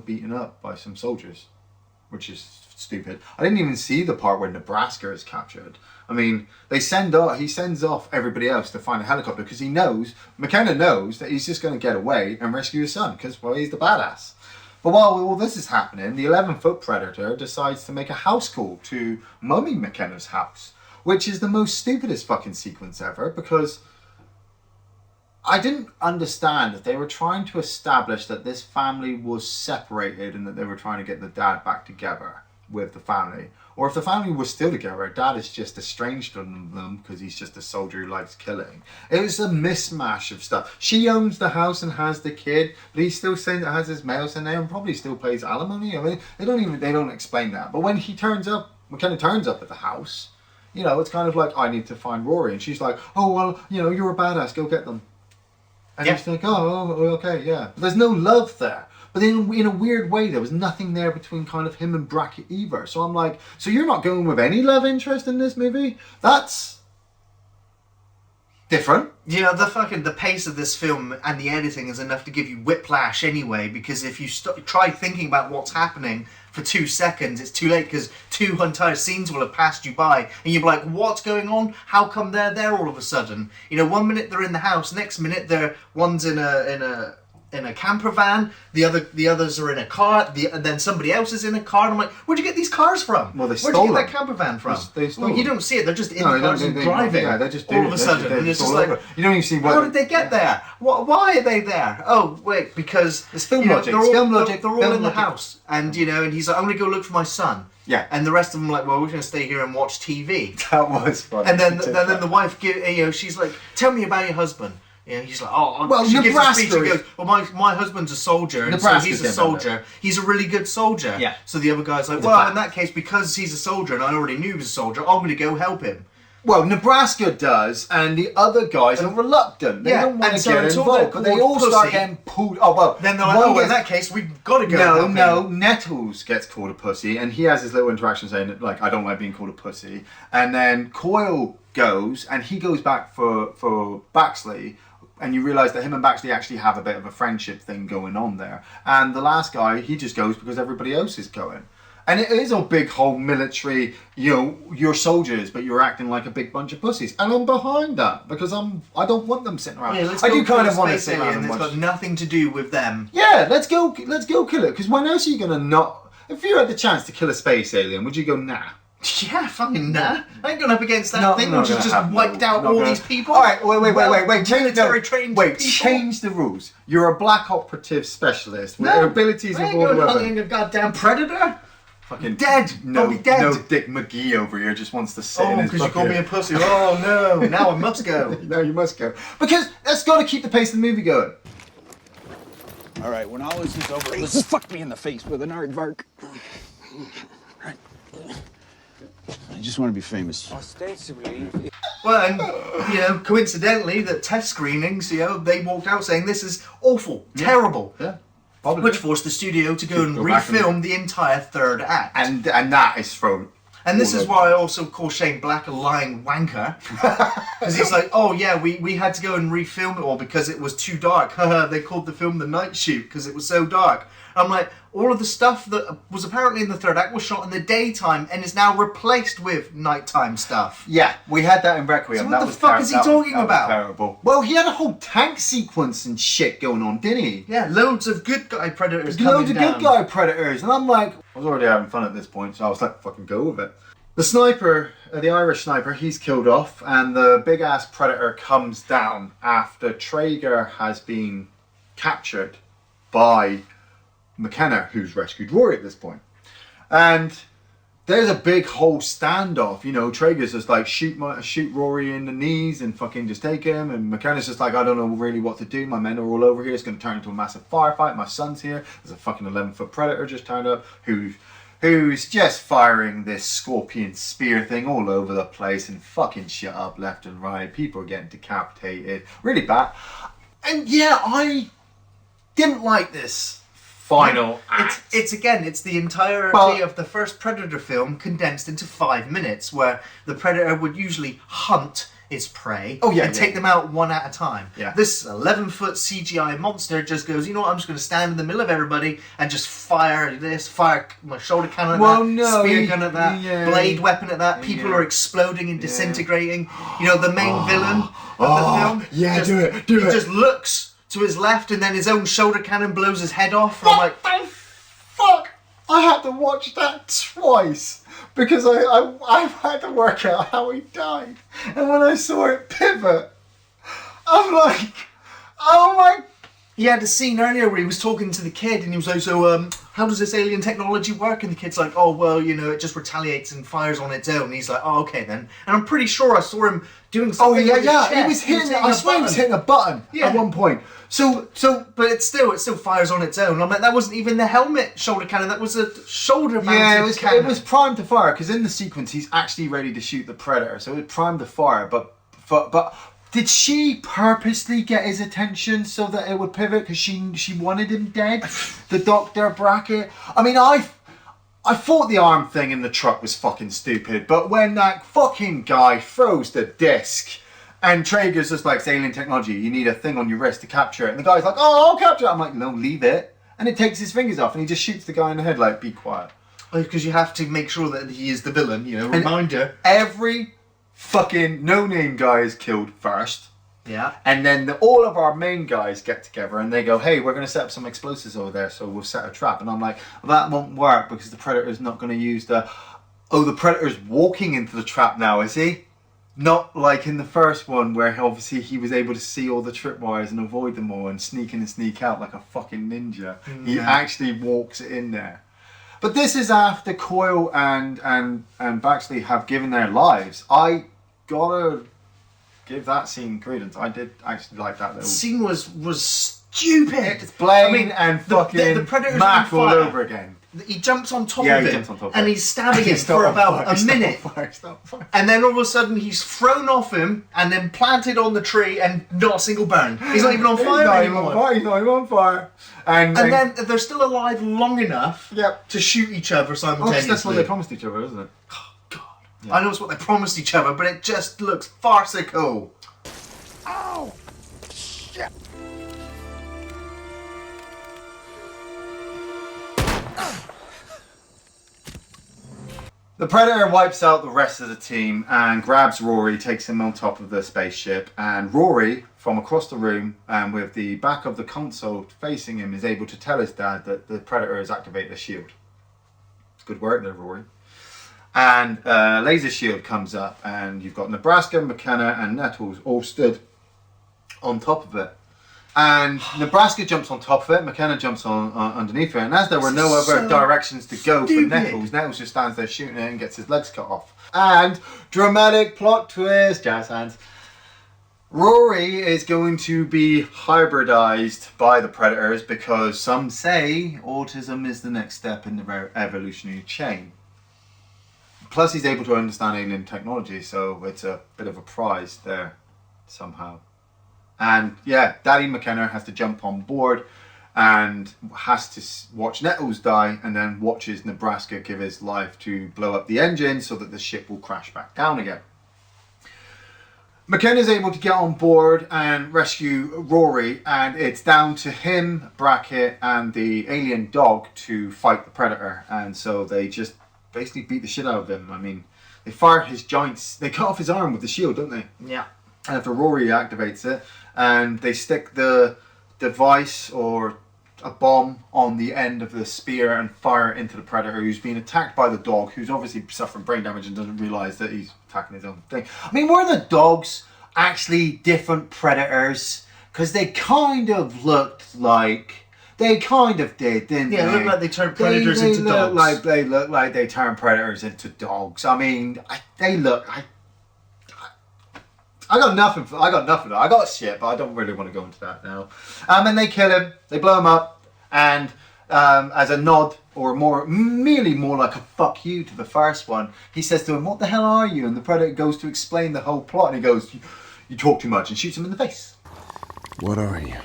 beaten up by some soldiers, which is stupid. I didn't even see the part where Nebraska is captured. I mean, he sends off everybody else to find a helicopter because McKenna knows that he's just going to get away and rescue his son because, well, he's the badass. But while all this is happening, the 11-foot Predator decides to make a house call to Mummy McKenna's house, which is the most stupidest fucking sequence ever, because I didn't understand that they were trying to establish that this family was separated and that they were trying to get the dad back together with the family. Or if the family was still together, dad is just estranged from them because he's just a soldier who likes killing. It was a mismatch of stuff. She owns the house and has the kid, but he still has his mails in there and probably still pays alimony. I mean, they don't explain that. But when McKenna turns up at the house, you know, it's kind of like, I need to find Rory. And she's like, oh, well, you know, you're a badass, go get them. And he's like, oh, okay, yeah. But there's no love there. But then in a weird way, there was nothing there between kind of him and Brackett either. So I'm like, so you're not going with any love interest in this movie? That's different. You know, the pace of this film and the editing is enough to give you whiplash anyway, because if you try thinking about what's happening for 2 seconds, it's too late, because 2 entire scenes will have passed you by and you'll be like, what's going on? How come they're there all of a sudden? You know, 1 minute they're in the house, next minute one's in a camper van, the others are in a car, and then somebody else is in a car, and I'm like, where'd you get these cars from? Well, they Where'd stole you get them. that camper van from? They stole You them. don't see it, they're just in the cars and driving. Yeah, they're just all of a sudden. And it's just like, you don't even see what. How did they get there? Why are they there? Oh, wait, because it's film logic. They're all in the logic. house. And, you know, and he's like, I'm going to go look for my son. Yeah. And the rest of them are like, well, we're going to stay here and watch TV. That was funny. And then the wife, she's like, tell me about your husband. You know, he's like, oh, well, she gives a Nebraska speech and goes, well, my husband's a soldier, and so he's a soldier. He's a really good soldier. Yeah. So the other guy's like, well, in that case, because he's a soldier, and I already knew he was a soldier, I'm going to go help him. Well, Nebraska does, and the other guys are reluctant. They don't want to get involved, but they all start getting pulled. Oh, well. Then they're like, in that case, we've got to go help him. No, Nettles gets called a pussy, and he has his little interaction saying, like, I don't like being called a pussy. And then Coyle goes, and he goes back for Baxley, and you realise that him and Baxley actually have a bit of a friendship thing going on there. And the last guy, he just goes because everybody else is going. And it is a big whole military, you know, you're soldiers, but you're acting like a big bunch of pussies. And I'm behind that, because I don't want them sitting around. Yeah, I do kind of want to sit around and it's watch. got nothing to do with them. Yeah, let's go kill it, because when else are you going to not... If you had the chance to kill a space alien, would you go nah? Yeah, fucking nah. I ain't going up against that thing not which has gonna just happen, wiped no. out Not all gonna- these people. All right, wait. Military trained people. Change the rules. You're a black operative specialist with No, abilities I of ain't all the going weapons. hunting a goddamn predator. Fucking dead. No, I'll be dead. no Dick McGee over here just wants to sit in Oh, his because you called me a bucket. pussy. Oh no, now I must go. No, you must go. Because that's got to keep the pace of the movie going. All right, when all this is over, let's just fuck me in the face with an aardvark. Right. I just want to be famous. Ostensibly, Well, and, coincidentally, that test screenings, they walked out saying this is awful, terrible. Yeah. Probably. Which forced the studio to go and back and- refilm the entire third act. And that is thrown. And this all is over. why I also call Shane Black a lying wanker. Because he's like, oh yeah, we had to go and refilm it all because it was too dark. They called the film The Night Shoot because it was so dark. I'm like, all of the stuff that was apparently in the third act was shot in the daytime and is now replaced with nighttime stuff. Yeah, we had that in Requiem. So what that the was fuck is he talking that was about? terrible. Well, he had a whole tank sequence and shit going on, didn't he? Yeah, loads of good guy predators Loads coming of down. good guy predators, and I'm like, I was already having fun at this point, so I was like, fucking go with it. The sniper, the Irish sniper, he's killed off, and the big ass predator comes down after Traeger has been captured by McKenna, who's rescued Rory at this point. And there's a big whole standoff. Traeger's just like, shoot Rory in the knees and fucking just take him. And McKenna's just like, I don't know really what to do. My men are all over here. It's going to turn into a massive firefight. My son's here. There's a fucking 11-foot predator just turned up who's just firing this scorpion spear thing all over the place and fucking shit up left and right. People are getting decapitated. Really bad. And yeah, I didn't like this final act. It's the entirety of the first Predator film condensed into 5 minutes, where the Predator would usually hunt its prey and take them out one at a time. Yeah. This 11-foot CGI monster just goes, you know what, I'm just going to stand in the middle of everybody and just fire my shoulder cannon at that, spear gun at that, blade weapon at that. People are exploding and disintegrating. The main villain of the film. Yeah, just, do it. He just looks to his left and then his own shoulder cannon blows his head off. And I'm like, the fuck? I had to watch that twice because I had to work out how he died. And when I saw it pivot, I'm like, oh my... He had a scene earlier where he was talking to the kid and he was like, so how does this alien technology work? And the kid's like, oh, well, it just retaliates and fires on its own. And he's like, oh, okay then. And I'm pretty sure I saw him doing something with his chest. He was hitting, I swear he was hitting a button at one point. But it still fires on its own. I'm like, that wasn't even the helmet shoulder cannon. That was a shoulder mounted cannon. It was primed to fire because in the sequence he's actually ready to shoot the predator. So it was primed to fire, but did she purposely get his attention so that it would pivot because she wanted him dead? The Dr. Brackett. I mean, I thought the arm thing in the truck was fucking stupid, but when that fucking guy throws the disc and Traeger's just like, it's alien technology, you need a thing on your wrist to capture it, and the guy's like, oh, I'll capture it. I'm like, no, leave it. And it takes his fingers off and he just shoots the guy in the head like, be quiet. Because you have to make sure that he is the villain, reminder. Every fucking no-name guy is killed first. Yeah. And then all of our main guys get together and they go, hey, we're going to set up some explosives over there, so we'll set a trap. And I'm like, well, that won't work because the Predator's not going to use the Predator's walking into the trap now, is he? Not like in the first one where obviously he was able to see all the tripwires and avoid them all and sneak in and sneak out like a fucking ninja. He actually walks in there. But this is after Coyle and Baxley have given their lives. I gotta give that scene credence. I did actually like that little scene was stupid. It's Blaine and fucking the Predator's Mac on all fire. over again. He jumps on top Yeah, of he it jumps on top of and it. he's stabbing him He's not for on about fire, a he's not minute. on fire, he's not on fire. And then all of a sudden he's thrown off him and then planted on the tree and not a single burn. He's not even on fire anymore. He's not even on fire. And then they're still alive long enough Yep. to shoot each other Oh, simultaneously. that's what they promised each other, isn't it? Oh, God. Yeah. I know it's what they promised each other, but it just looks farcical. Ow! Shit! The Predator wipes out the rest of the team and grabs Rory, takes him on top of the spaceship, and Rory, from across the room and with the back of the console facing him, is able to tell his dad that the Predator has activated the shield. Good work there, Rory. And laser shield comes up, and you've got Nebraska, McKenna, and Nettles all stood on top of it. And Nebraska jumps on top of it, McKenna jumps on underneath it, and as there were no other directions to go for Nettles, Nettles just stands there shooting it and gets his legs cut off. And dramatic plot twist, jazz hands. Rory is going to be hybridized by the predators because some say autism is the next step in the evolutionary chain. Plus, he's able to understand alien technology, so it's a bit of a prize there somehow. And yeah, Daddy McKenna has to jump on board and has to watch Nettles die, and then watches Nebraska give his life to blow up the engine so that the ship will crash back down again. McKenna's able to get on board and rescue Rory, and it's down to him, Brackett, and the alien dog to fight the predator. And so they just basically beat the shit out of him. I mean, they fire his joints, they cut off his arm with the shield, don't they? Yeah. And after Rory activates it, and they stick the device or a bomb on the end of the spear and fire it into the predator, who's being attacked by the dog, who's obviously suffering brain damage and doesn't realise that he's attacking his own thing. I mean, were the dogs actually different predators? Because they kind of looked like... They kind of did, didn't they? Yeah, it looked like they turned predators into dogs. They look like they turned predators into dogs. I mean, they look... I got nothing. I got shit, but I don't really want to go into that now. And they kill him. They blow him up, and as a nod, or merely more like a fuck you to the first one, he says to him, "What the hell are you?" And the predator goes to explain the whole plot, and he goes, "You talk too much," and shoots him in the face. What are you?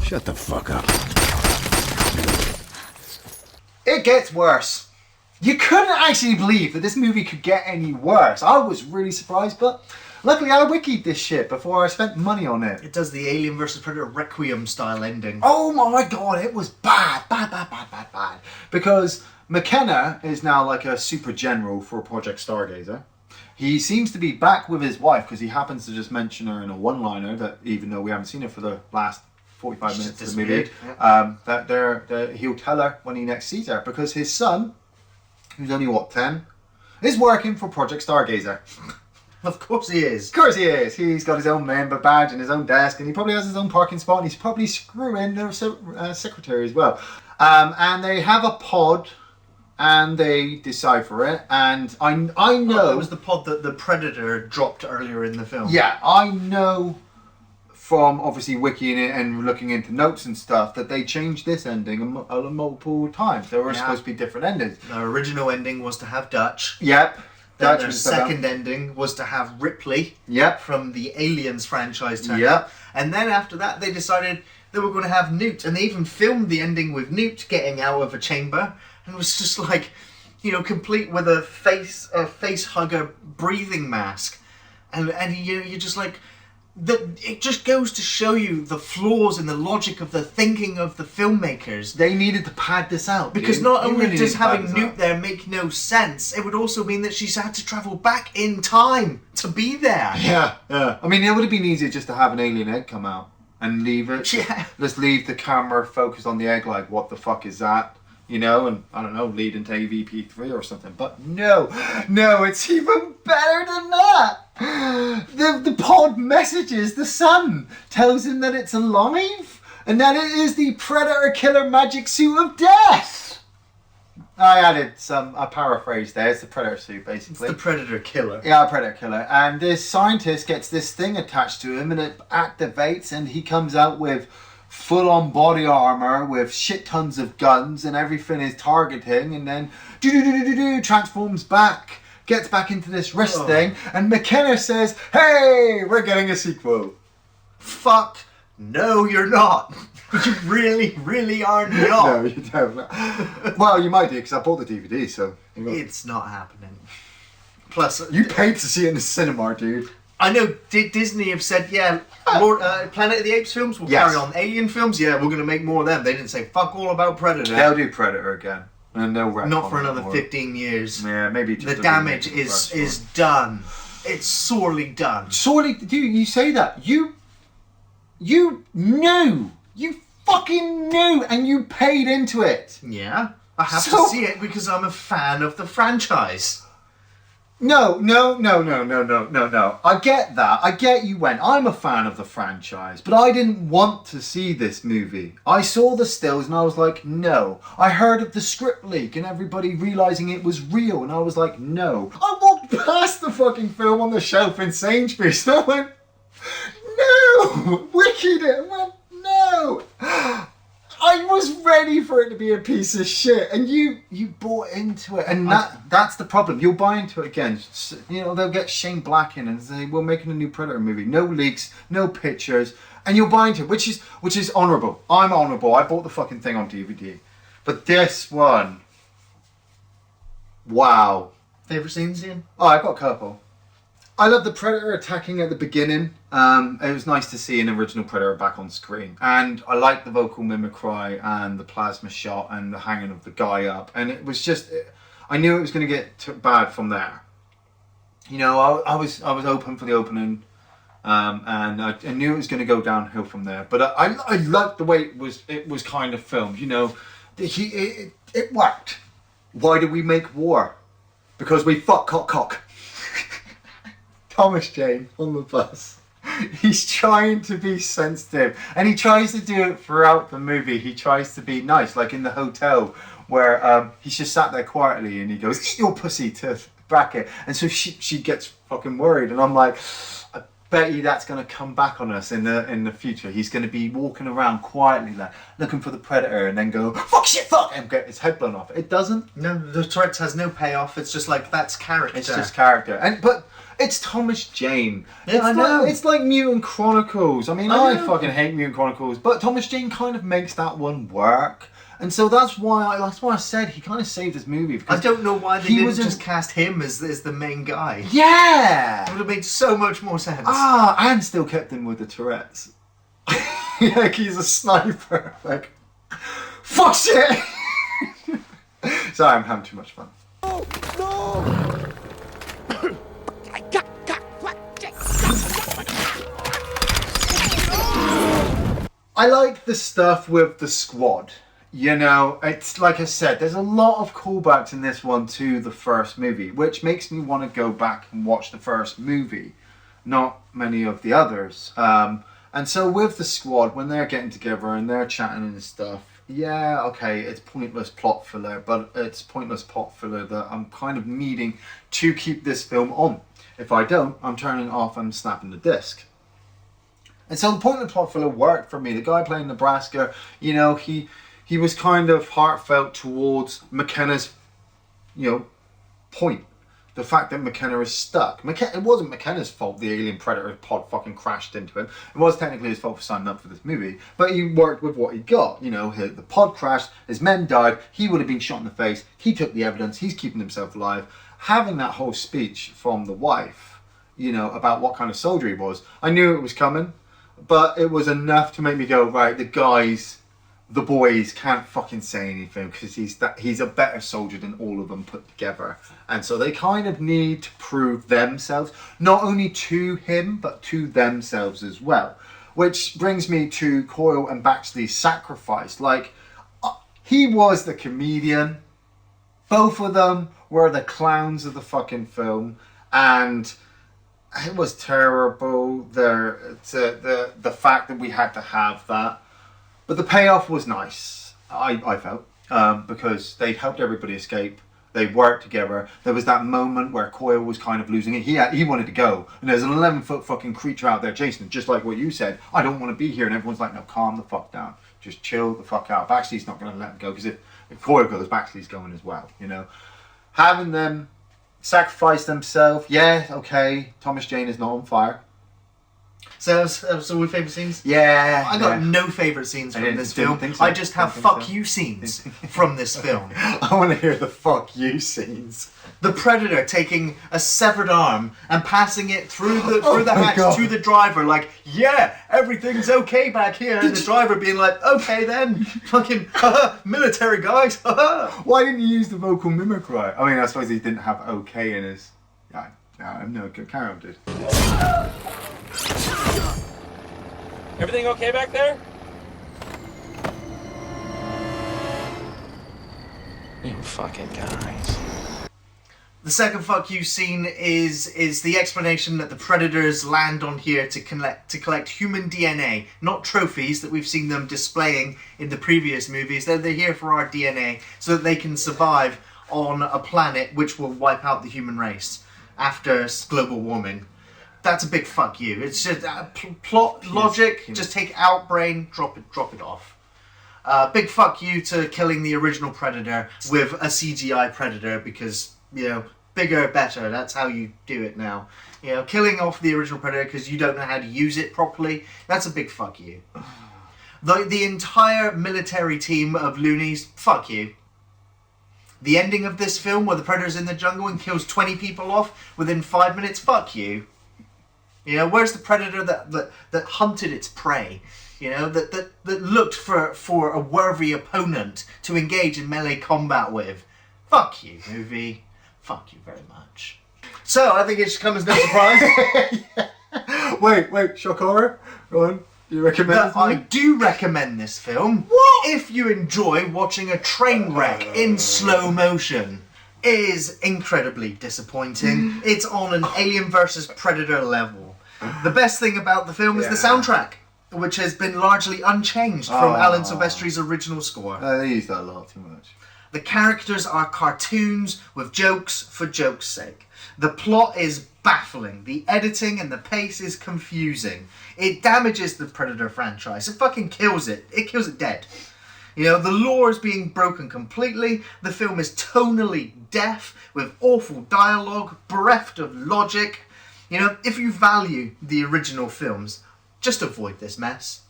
Shut the fuck up. It gets worse. You couldn't actually believe that this movie could get any worse. I was really surprised, but luckily I wikied this shit before I spent money on it. It does the Alien vs Predator Requiem style ending. Oh my god, it was bad. Because McKenna is now like a super general for Project Stargazer. He seems to be back with his wife because he happens to just mention her in a one-liner that, even though we haven't seen her for the last 45 minutes of the movie, that he'll tell her when he next sees her, because his son, who's only, 10, is working for Project Stargazer. Of course he is. Of course he is. He's got his own member badge and his own desk, and he probably has his own parking spot, and he's probably screwing their secretary as well. And they have a pod, and they decipher it, and I know... It was the pod that the Predator dropped earlier in the film. Yeah, I know from obviously wikiing it and looking into notes and stuff that they changed this ending multiple times. There were supposed to be different endings. The original ending was to have Dutch. Yep. Then their second ending was to have Ripley. Yep. From the Aliens franchise. Yep. And then after that they decided they were going to have Newt, and they even filmed the ending with Newt getting out of a chamber, and it was just like, complete with a face hugger breathing mask, and you're just like... It just goes to show you the flaws in the logic of the thinking of the filmmakers. They needed to pad this out. Because not only does having Newt there make no sense, it would also mean that she's had to travel back in time to be there. Yeah. I mean, it would have been easier just to have an alien egg come out and leave it. Yeah. Just leave the camera focused on the egg, like, what the fuck is that? And I don't know, lead into AVP3 or something. But no, it's even better than that. The pod messages the son, tells him that it's alive, and that it is the Predator Killer magic suit of death. I added a paraphrase there. It's the Predator suit, basically. It's the Predator Killer. Yeah, Predator Killer. And this scientist gets this thing attached to him, and it activates, and he comes out with full-on body armor with shit tons of guns, and everything is targeting, and then transforms back, gets back into this wrist thing, and McKenna says, "Hey, we're getting a sequel." Fuck, no you're not. You really, really are not. No, you don't. Well, you might do, because I bought the DVD, so... It's not happening. Plus... You paid to see it in the cinema, dude. I know Disney have said, more Planet of the Apes films will carry on. Alien films, we're going to make more of them. They didn't say fuck all about Predator. They'll do Predator again. And they'll not for another 15 years. Yeah, maybe. The damage is done. It's sorely done. Sorely, dude, you say that. You knew. You fucking knew, and you paid into it. Yeah. I have to see it because I'm a fan of the franchise. No. I get that. I get you went. I'm a fan of the franchise, but I didn't want to see this movie. I saw the stills and I was like, no. I heard of the script leak and everybody realizing it was real, and I was like, no. I walked past the fucking film on the shelf in Sainsbury's and I went, no. Wicked it. I went, no. I was ready for it to be a piece of shit, and you bought into it, and that's the problem. You'll buy into it again. You know, they'll get Shane Black in and say, we're making a new Predator movie. No leaks, no pictures, and you'll buy into it, which is honourable. I'm honourable. I bought the fucking thing on DVD. But this one, wow. Favourite scenes, Ian? Oh, I got a couple. I love the Predator attacking at the beginning. It was nice to see an original Predator back on screen. And I liked the vocal mimicry and the plasma shot and the hanging of the guy up. And it was just, I knew it was going to get bad from there. You know, I was open for the opening. And I knew it was going to go downhill from there. But I liked the way it was kind of filmed. You know, it worked. Why do we make war? Because we fuck cock. Thomas Jane on the bus. He's trying to be sensitive, and he tries to do it throughout the movie. He tries to be nice, like in the hotel where he's just sat there quietly and he goes, eat your pussy to Brackett. And so she gets fucking worried, and I'm like, I bet you that's going to come back on us in the future. He's going to be walking around quietly like looking for the Predator and then go fuck shit fuck and get his head blown off. It doesn't. No, the threat has no payoff. It's just like, that's character. It's just character. But it's Thomas Jane. Yeah, I know. It's like Mutant Chronicles. I mean, I fucking hate Mutant Chronicles, but Thomas Jane kind of makes that one work. And so that's why I said he kind of saved this movie. Because I don't know why they didn't just cast him as the main guy. Yeah! It would have made so much more sense. And still kept him with the Tourette's. Like he's a sniper. Like, fuck shit! Sorry, I'm having too much fun. No! I like the stuff with the squad. You know, it's like I said, there's a lot of callbacks in this one to the first movie, which makes me want to go back and watch the first movie, not many of the others. And so with the squad, when they're getting together and they're chatting and stuff, yeah, okay, it's pointless plot filler, but it's pointless plot filler that I'm kind of needing to keep this film on. If I don't, I'm turning it off and snapping the disc. And so the pointless plot filler worked for me. The guy playing Nebraska, you know, he was kind of heartfelt towards McKenna's, you know, point. The fact that McKenna is stuck. It wasn't McKenna's fault the alien predator pod fucking crashed into him. It was technically his fault for signing up for this movie. But he worked with what he got. You know, the pod crashed, his men died, he would have been shot in the face, he took the evidence, he's keeping himself alive. Having that whole speech from the wife, you know, about what kind of soldier he was, I knew it was coming. But it was enough to make me go, right, the boys can't fucking say anything because he's a better soldier than all of them put together. And so they kind of need to prove themselves, not only to him, but to themselves as well. Which brings me to Coyle and Baxley's sacrifice. Like, he was the comedian. Both of them were the clowns of the fucking film. And it was terrible, the fact that we had to have that. But the payoff was nice, I felt, because they helped everybody escape. They worked together. There was that moment where Coyle was kind of losing it. He wanted to go. And there's an 11-foot fucking creature out there chasing him, just like what you said. I don't want to be here. And everyone's like, no, calm the fuck down. Just chill the fuck out. Baxley's not going to let him go, because if Coyle goes, Baxley's going as well, you know. Having them sacrifice themselves, yeah, okay. Thomas Jane is not on fire. So we favourite scenes? Yeah. I got no favourite scenes from this film. So. I just have fuck you scenes from this film. I want to hear the fuck you scenes. The Predator taking a severed arm and passing it through the hatch to the driver, like, yeah, everything's okay back here. And the driver being like, okay then, fucking military guys. Why didn't you use the vocal mimicry? I mean, I suppose he didn't have okay in his. No, carry on, dude. Everything okay back there? fucking guys. The second fuck you scene is the explanation that the predators land on here to collect human DNA, not trophies that we've seen them displaying in the previous movies. They're here for our DNA so that they can survive on a planet which will wipe out the human race after global warming. That's a big fuck you. It's just plot logic. Just take out brain, drop it off. Big fuck you to killing the original Predator with a CGI Predator because, you know, bigger, better. That's how you do it now. You know, killing off the original Predator because you don't know how to use it properly. That's a big fuck you. The entire military team of loonies, fuck you. The ending of this film where the Predator's in the jungle and kills 20 people off within 5 minutes, fuck you. You know, where's the Predator that hunted its prey? You know, that looked for a worthy opponent to engage in melee combat with? Fuck you, movie. Fuck you very much. So, I think it should come as no surprise. Yeah. Wait, shock horror? Go on. Do you recommend this I movie? do recommend this film. What? If you enjoy watching a train wreck in slow motion. It is incredibly disappointing. It's on an Alien vs Predator level. The best thing about the film is the soundtrack, which has been largely unchanged from Alan Silvestri's original score. They use that a lot too much. The characters are cartoons with jokes for jokes' sake. The plot is baffling. The editing and the pace is confusing. It damages the Predator franchise. It fucking kills it. It kills it dead. You know, the lore is being broken completely. The film is tonally deaf with awful dialogue, bereft of logic. You know, if you value the original films, just avoid this mess.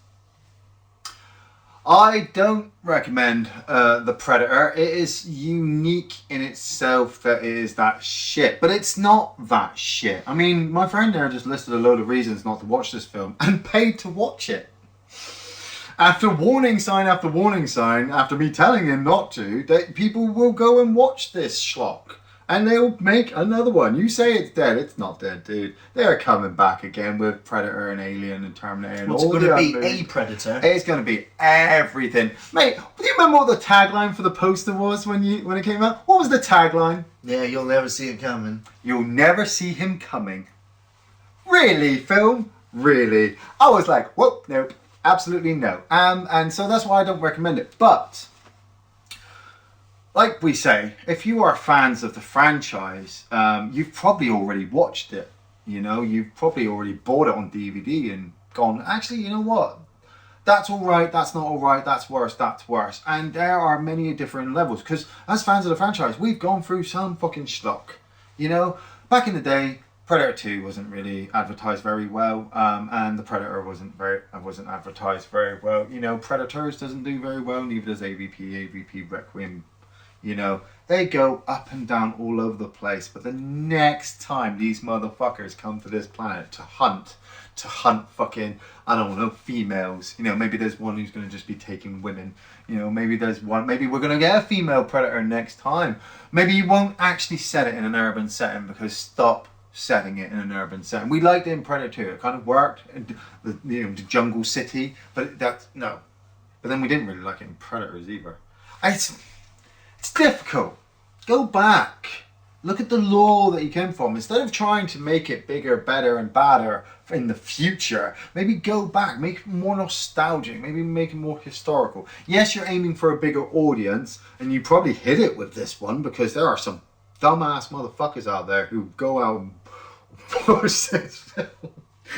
I don't recommend The Predator. It is unique in itself that it is that shit. But it's not that shit. I mean, my friend there just listed a load of reasons not to watch this film and paid to watch it. After warning sign after warning sign, after me telling him not to, that people will go and watch this schlock. And they'll make another one. You say it's dead, it's not dead, dude. They're coming back again with Predator and Alien and Terminator and What's all going the to other be movies. a Predator? It's going to be everything. Mate, do you remember what the tagline for the poster was when it came out? What was the tagline? Yeah, you'll never see it coming. You'll never see him coming. Really, film? Really? I was like, whoop, nope. Absolutely no. And so that's why I don't recommend it. But, like we say, if you are fans of the franchise, you've probably already watched it. You know, you've probably already bought it on DVD and gone, actually, you know what? That's all right, that's not all right, that's worse, that's worse. And there are many different levels. Because as fans of the franchise, we've gone through some fucking schlock. You know, back in the day, Predator 2 wasn't really advertised very well, and the Predator wasn't advertised very well. You know, Predators doesn't do very well, neither does AVP Requiem. You know, they go up and down all over the place. But the next time these motherfuckers come to this planet to hunt fucking, I don't know, females. You know, maybe there's one who's going to just be taking women. You know, maybe there's one, maybe we're going to get a female Predator next time. Maybe you won't actually set it in an urban setting, because stop setting it in an urban setting. We liked it in Predator 2. It kind of worked, the jungle city, but that's, no. But then we didn't really like it in Predators either. It's difficult. Go back. Look at the lore that you came from. Instead of trying to make it bigger, better, and badder in the future, maybe go back, make it more nostalgic, maybe make it more historical. Yes, you're aiming for a bigger audience, and you probably hit it with this one, because there are some dumbass motherfuckers out there who go out and push this film.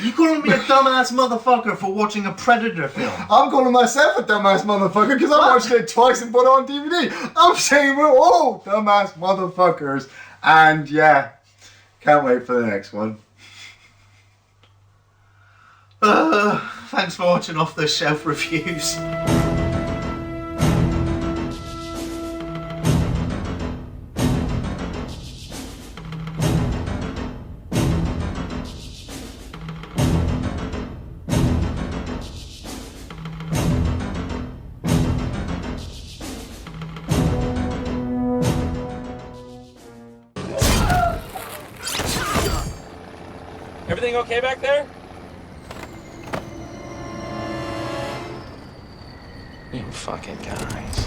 You calling me a dumbass motherfucker for watching a Predator film? I'm calling myself a dumbass motherfucker because I watched it twice and put it on DVD. I'm saying we're all dumbass motherfuckers. And yeah, can't wait for the next one. Thanks for watching Off the Shelf Reviews. Everything okay back there? You fucking guys.